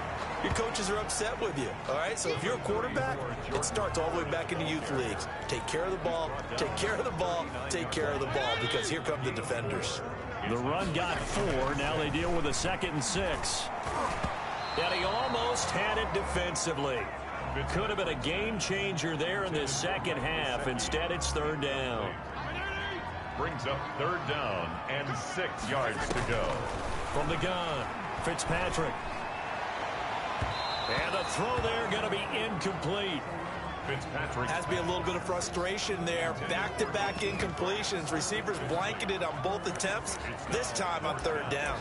your coaches are upset with you. All right, so if you're a quarterback, it starts all the way back in the youth leagues. Take care of the ball, take care of the ball, take care of the ball, because here come the defenders. The run got 4. Now they deal with a 2nd and 6. And he almost had it defensively. It could have been a game changer there in this second half. Instead, it's 3rd down. Brings up 3rd down and 6 yards to go. From the gun, Fitzpatrick. And the throw there going to be incomplete. Fitzpatrick Has to be a little bit of frustration there. Back-to-back incompletions. Receivers blanketed on both attempts, this time on 3rd down.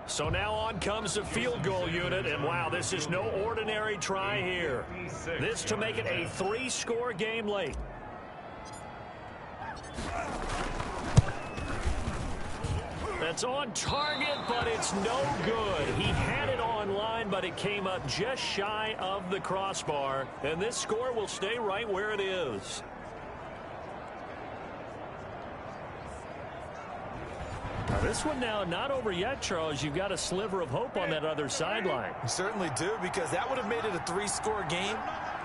So now on comes the field goal unit, and wow, this is no ordinary try here. This to make it a 3-score game late. That's on target, but it's no good. He had it on line, but it came up just shy of the crossbar, and this score will stay right where it is. This one now not over yet, Charles. You've got a sliver of hope on that other sideline. You certainly do, because that would have made it a 3-score game,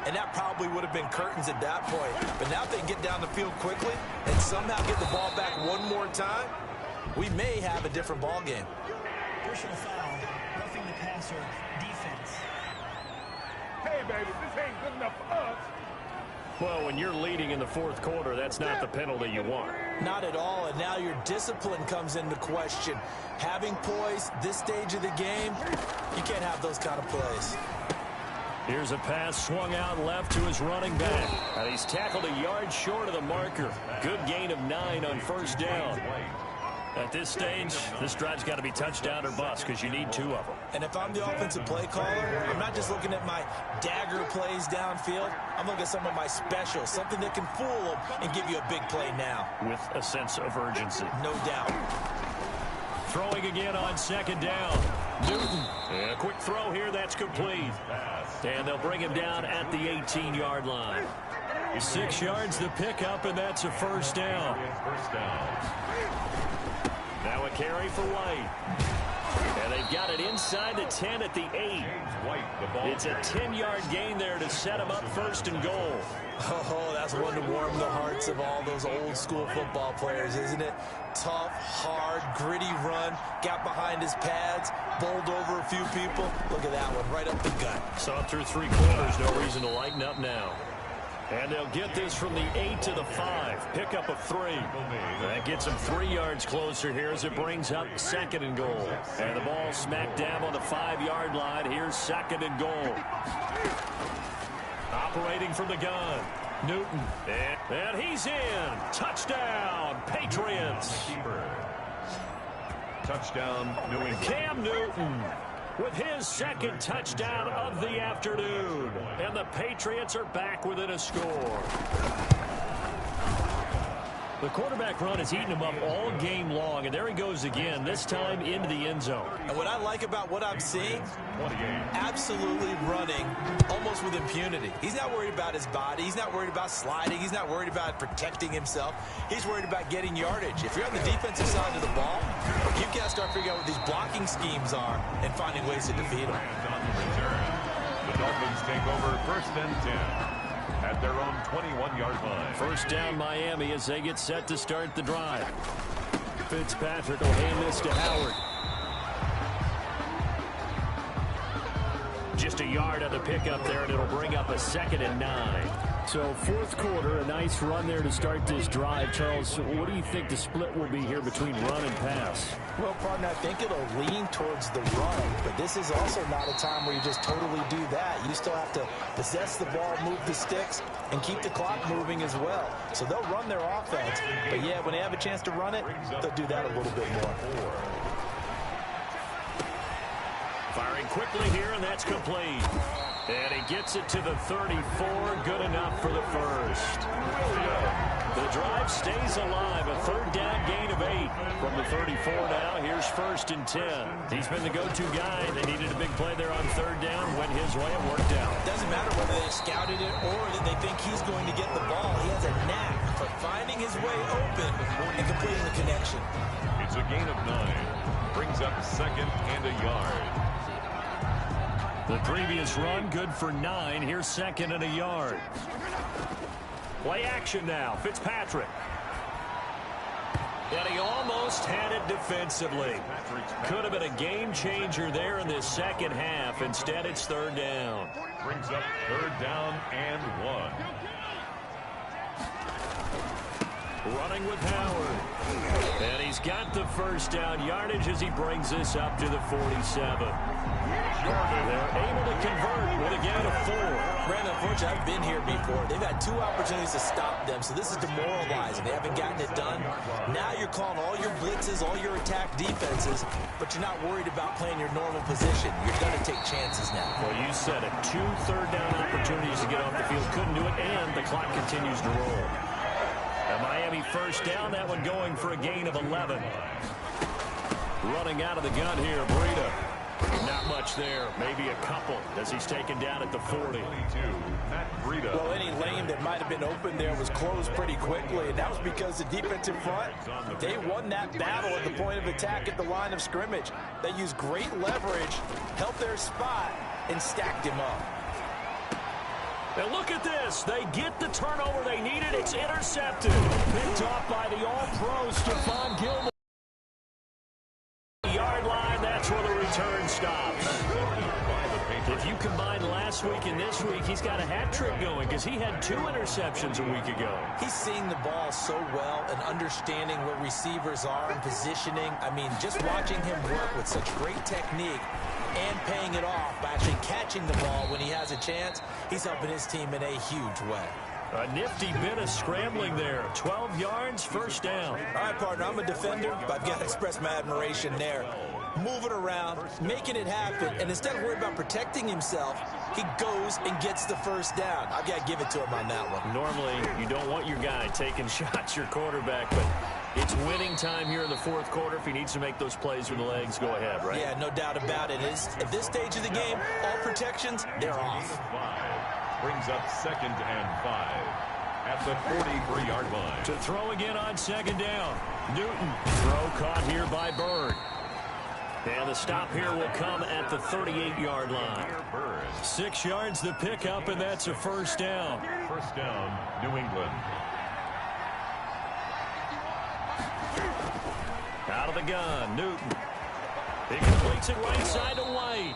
and that probably would have been curtains at that point. But now if they get down the field quickly and somehow get the ball back one more time, we may have a different ball game. Personal foul, roughing the passer, defense. Hey, baby, this ain't good enough for us. Well, when you're leading in the fourth quarter, that's not the penalty you want. Not at all, and now your discipline comes into question. Having poise this stage of the game, you can't have those kind of plays. Here's a pass swung out left to his running back. And he's tackled a yard short of the marker. Good gain of 9 on first down. At this stage, this drive's got to be touchdown or bust because you need 2 of them. And if I'm the offensive play caller, I'm not just looking at my dagger plays downfield. I'm looking at some of my specials, something that can fool them and give you a big play now. With a sense of urgency. No doubt. Throwing again on second down. Newton. And a quick throw here. That's complete. And they'll bring him down at the 18-yard line. 6 yards the pickup, and that's a first down. Now a carry for White. And they've got it inside the 10 at the 8. It's a 10-yard gain there to set him up first and goal. Oh, that's one to warm the hearts of all those old-school football players, isn't it? Tough, hard, gritty run. Got behind his pads, bowled over a few people. Look at that one, right up the gut. Saw through 3 quarters, no reason to lighten up now. And they'll get this from the 8 to the 5. Pickup of 3. That gets them 3 yards closer here as it brings up second and goal. And the ball smack dab on the 5-yard line. Here's second and goal. Operating from the gun. Newton. And he's in. Touchdown, Patriots. Touchdown, New England. Cam Newton with his second touchdown of the afternoon. And the Patriots are back within a score. The quarterback run has eaten him up all game long, and there he goes again, this time into the end zone. And what I like about what I'm seeing, absolutely running almost with impunity. He's not worried about his body. He's not worried about sliding. He's not worried about protecting himself. He's worried about getting yardage. If you're on the defensive side of the ball, you've got to start figuring out what these blocking schemes are and finding ways to defeat them. The Dolphins take over first and 10 at their own 21-yard line. First down Miami as they get set to start the drive. Fitzpatrick will hand this to Howard. Just a yard on the pickup there, and it'll bring up a 2nd and 9. So fourth quarter, a nice run there to start this drive. Charles, what do you think the split will be here between run and pass? Well, partner, I think it'll lean towards the run, but this is also not a time where you just totally do that. You still have to possess the ball, move the sticks, and keep the clock moving as well. So they'll run their offense, but yeah, when they have a chance to run it, they'll do that a little bit more. Firing quickly here, and that's complete. And he gets it to the 34. Good enough for the first. The drive stays alive. A third down gain of 8. From the 34 now, here's first and 10. He's been the go-to guy. They needed a big play there on third down. Went his way and worked out. Doesn't matter whether they scouted it or that they think he's going to get the ball. He has a knack for finding his way open and completing the connection. It's a gain of 9. Brings up 2nd and a yard. The previous run, good for 9. Here's 2nd and a yard. Play action now. Fitzpatrick. And he almost had it defensively. Could have been a game changer there in this second half. Instead, it's third down. Brings up third down and 1. Running with Howard. And he's got the first down yardage as he brings this up to the 47. They're able to convert with a gain of 4. Brandon, unfortunately, I've been here before. They've had 2 opportunities to stop them, so this is demoralizing. They haven't gotten it done. Now you're calling all your blitzes, all your attack defenses, but you're not worried about playing your normal position. You're going to take chances now. Well, you said it. 2 third-down opportunities to get off the field. Couldn't do it, and the clock continues to roll. A Miami first down, that one going for a gain of 11. Running out of the gun here, Breida. Not much there. Maybe a couple as he's taken down at the 40. Well, any lane that might have been open there was closed pretty quickly, and that was because the defensive front, they won that battle at the point of attack at the line of scrimmage. They used great leverage, held their spot, and stacked him up. And look at this. They get the turnover they needed. It's intercepted. Picked off by the All-Pro, Stephon Gilmore. Yard line, that's where the return stops. If you combine last week and this week, he's got a hat trick going because he had 2 interceptions a week ago. He's seeing the ball so well and understanding where receivers are and positioning. I mean, just watching him work with such great technique and paying it off by actually catching the ball when he has a chance, he's helping his team in a huge way. A nifty bit of scrambling there. 12 yards, first down. All right, partner, I'm a defender, but I've got to express my admiration there. Moving around, making it happen, and instead of worrying about protecting himself, he goes and gets the first down. I've got to give it to him on that one. Normally, you don't want your guy taking shots, your quarterback, but it's winning time here in the fourth quarter. If he needs to make those plays with the legs, go ahead, right? Yeah, no doubt about it. At this stage of the game, all protections, they're off. Brings up 2nd and 5 at the 43-yard line. To throw again on 2nd down. Newton. Throw caught here by Bird. And the stop here will come at the 38-yard line. 6 yards the pickup, and that's a first down. First down, New England. Out of the gun, Newton. He completes it right side to White.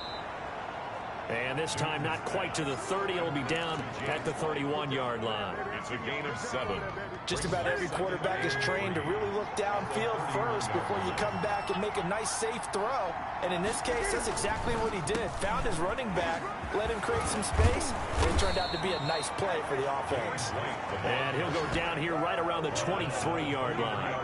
And this time not quite to the 30. It'll be down at the 31-yard line. It's a gain of 7. Just about every quarterback is trained to really look downfield first before you come back and make a nice, safe throw. And in this case, that's exactly what he did. Found his running back, let him create some space, and it turned out to be a nice play for the offense. And he'll go down here right around the 23-yard line.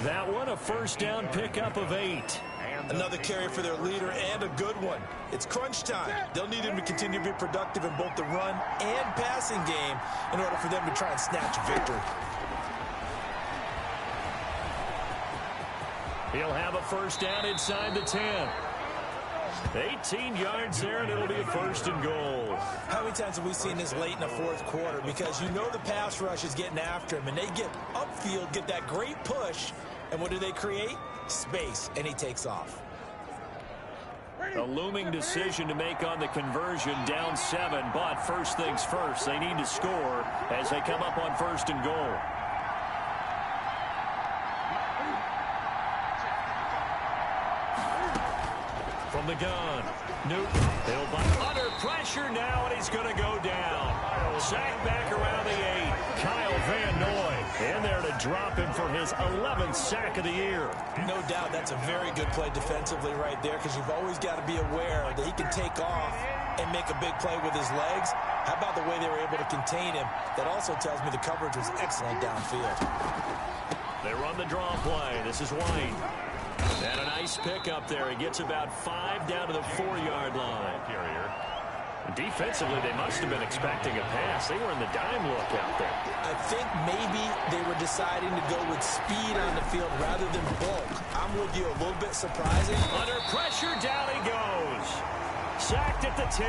That one, a first down pickup of 8. Another carry for their leader and a good one. It's crunch time. They'll need him to continue to be productive in both the run and passing game in order for them to try and snatch victory. He'll have a first down inside the 10. 18 yards there, and it'll be a first and goal. How many times have we seen this late in the fourth quarter? Because you know the pass rush is getting after him, and they get upfield, get that great push, and what do they create? Space, and he takes off. A looming decision to make on the conversion, down 7, but first things first, they need to score as they come up on first and goal. From the gun, Newton, he'll bunt under pressure now, and he's going to go down. Sack back around the 8. Kyle Van Noy in there to drop him for his 11th sack of the year. No doubt that's a very good play defensively right there, because you've always got to be aware that he can take off and make a big play with his legs. How about the way they were able to contain him? That also tells me the coverage was excellent downfield. They run the draw play. This is White. And a nice pick up there. He gets about 5 down to the 4-yard line. Carrier. Defensively, they must have been expecting a pass. They were in the dime look out there. I think maybe they were deciding to go with speed on the field rather than bulk. I'm with you, a little bit surprising. Under pressure, down he goes. Sacked at the 10.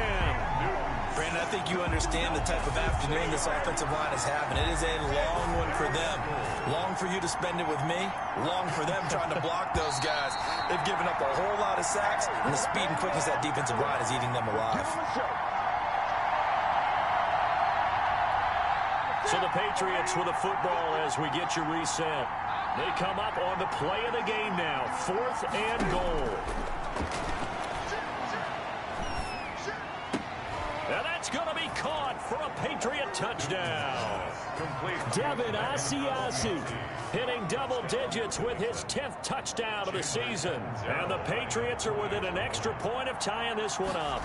Brandon, I think you understand the type of afternoon this offensive line is having. It is a long one for them. Long for you to spend it with me. Long for them trying to block those guys. They've given up a whole lot of sacks, and the speed and quickness of that defensive line is eating them alive. So the Patriots with a football as we get you reset. They come up on the play of the game now. 4th and goal. And that's going to be caught for a Patriot touchdown. Devin Asiasi hitting double digits with his 10th touchdown of the season. And the Patriots are within an extra point of tying this one up.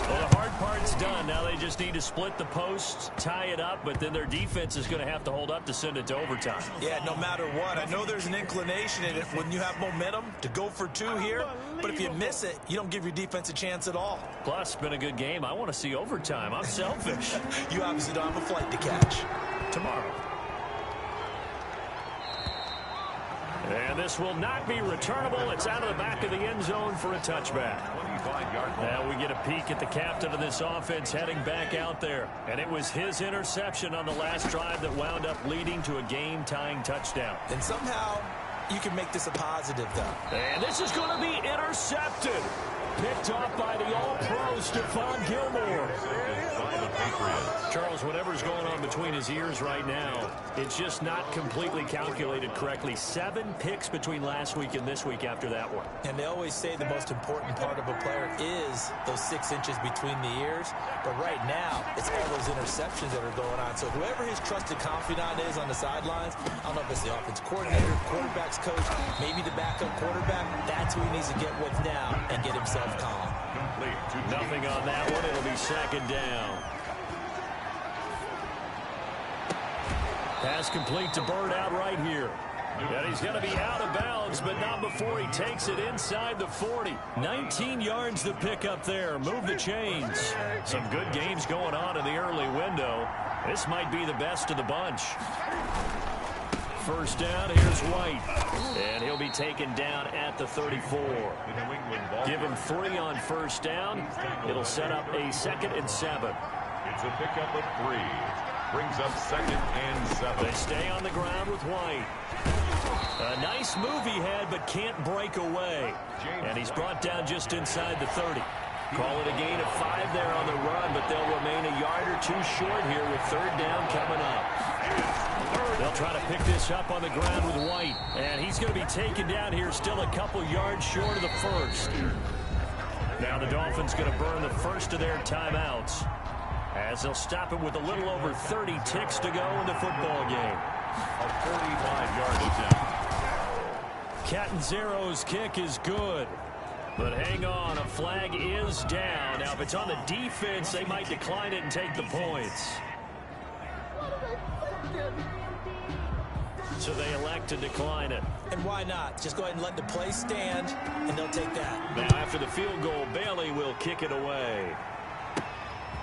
Well, the hard part's done. Now they just need to split the posts, tie it up, but then their defense is going to have to hold up to send it to overtime. Yeah, no matter what. I know there's an inclination in it when you have momentum to go for 2 here, but if you miss it, you don't give your defense a chance at all. Plus, it's been a good game. I want to see overtime. I'm selfish. You obviously don't have a flight to catch. Tomorrow. And And this will not be returnable. It's out of the back of the end zone for a touchback. Now we get a peek at the captain of this offense heading back out there. And it was his interception on the last drive that wound up leading to a game-tying touchdown. And somehow you can make this a positive, though. And this is going to be intercepted. Picked off by the all-pro Stephon Gilmore. Charles, whatever's going on between his ears right now, it's just not completely calculated correctly. 7 picks between last week and this week after that one. And they always say the most important part of a player is those 6 inches between the ears. But right now, it's all those interceptions that are going on. So whoever his trusted confidant is on the sidelines, I don't know if it's the offense coordinator, quarterback's coach, maybe the backup quarterback, that's who he needs to get with now and get himself calm. Nothing on that one. It'll be second down. Pass complete to Bird out right here. And he's going to be out of bounds, but not before he takes it inside the 40. 19 yards to pick up there. Move the chains. Some good games going on in the early window. This might be the best of the bunch. First down, here's White. And he'll be taken down at the 34. Give him 3 on first down. It'll set up a 2nd and 7. It's a pickup of 3. Brings up 2nd and 7. They stay on the ground with White. A nice move he had, but can't break away. And he's brought down just inside the 30. Call it a gain of 5 there on the run, but they'll remain a yard or 2 short here with 3rd down coming up. They'll try to pick this up on the ground with White. And he's going to be taken down here still a couple yards short of the 1st. Now the Dolphins going to burn the first of their timeouts, as they'll stop it with a little over 30 ticks to go in the football game. A 45-yard attempt. Catanzaro's kick is good. But hang on, a flag is down. Now, if it's on the defense, they might decline it and take the points. So they elect to decline it. And why not? Just go ahead and let the play stand, and they'll take that. Now, after the field goal, Bailey will kick it away.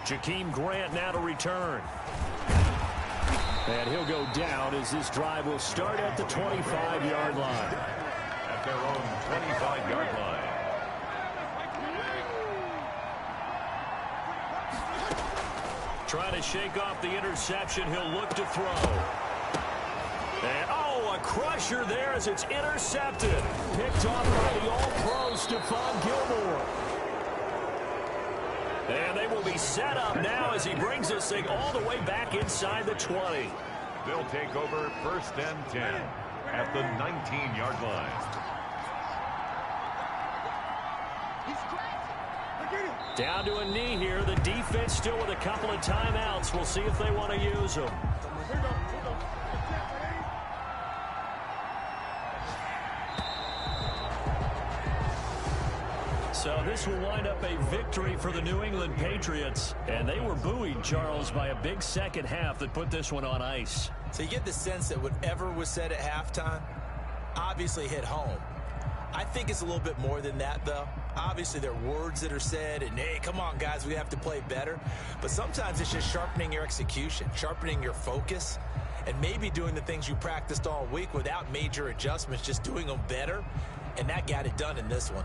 Jakeem Grant now to return. And he'll go down as this drive will start at the 25-yard line. At their own 25-yard line. Trying to shake off the interception. He'll look to throw. And, oh, a crusher there as it's intercepted. Picked off by the all-pro Stephon Gilmore. And they will be set up now as he brings this thing all the way back inside the 20. They'll take over 1st and 10 at the 19-yard line. Down to a knee here. The defense still with a couple of timeouts. We'll see if they want to use them. So this will wind up a victory for the New England Patriots. And they were buoyed, Charles, by a big second half that put this one on ice. So you get the sense that whatever was said at halftime obviously hit home. I think it's a little bit more than that, though. Obviously, there are words that are said, and, hey, come on, guys, we have to play better. But sometimes it's just sharpening your execution, sharpening your focus, and maybe doing the things you practiced all week without major adjustments, just doing them better. And that got it done in this one.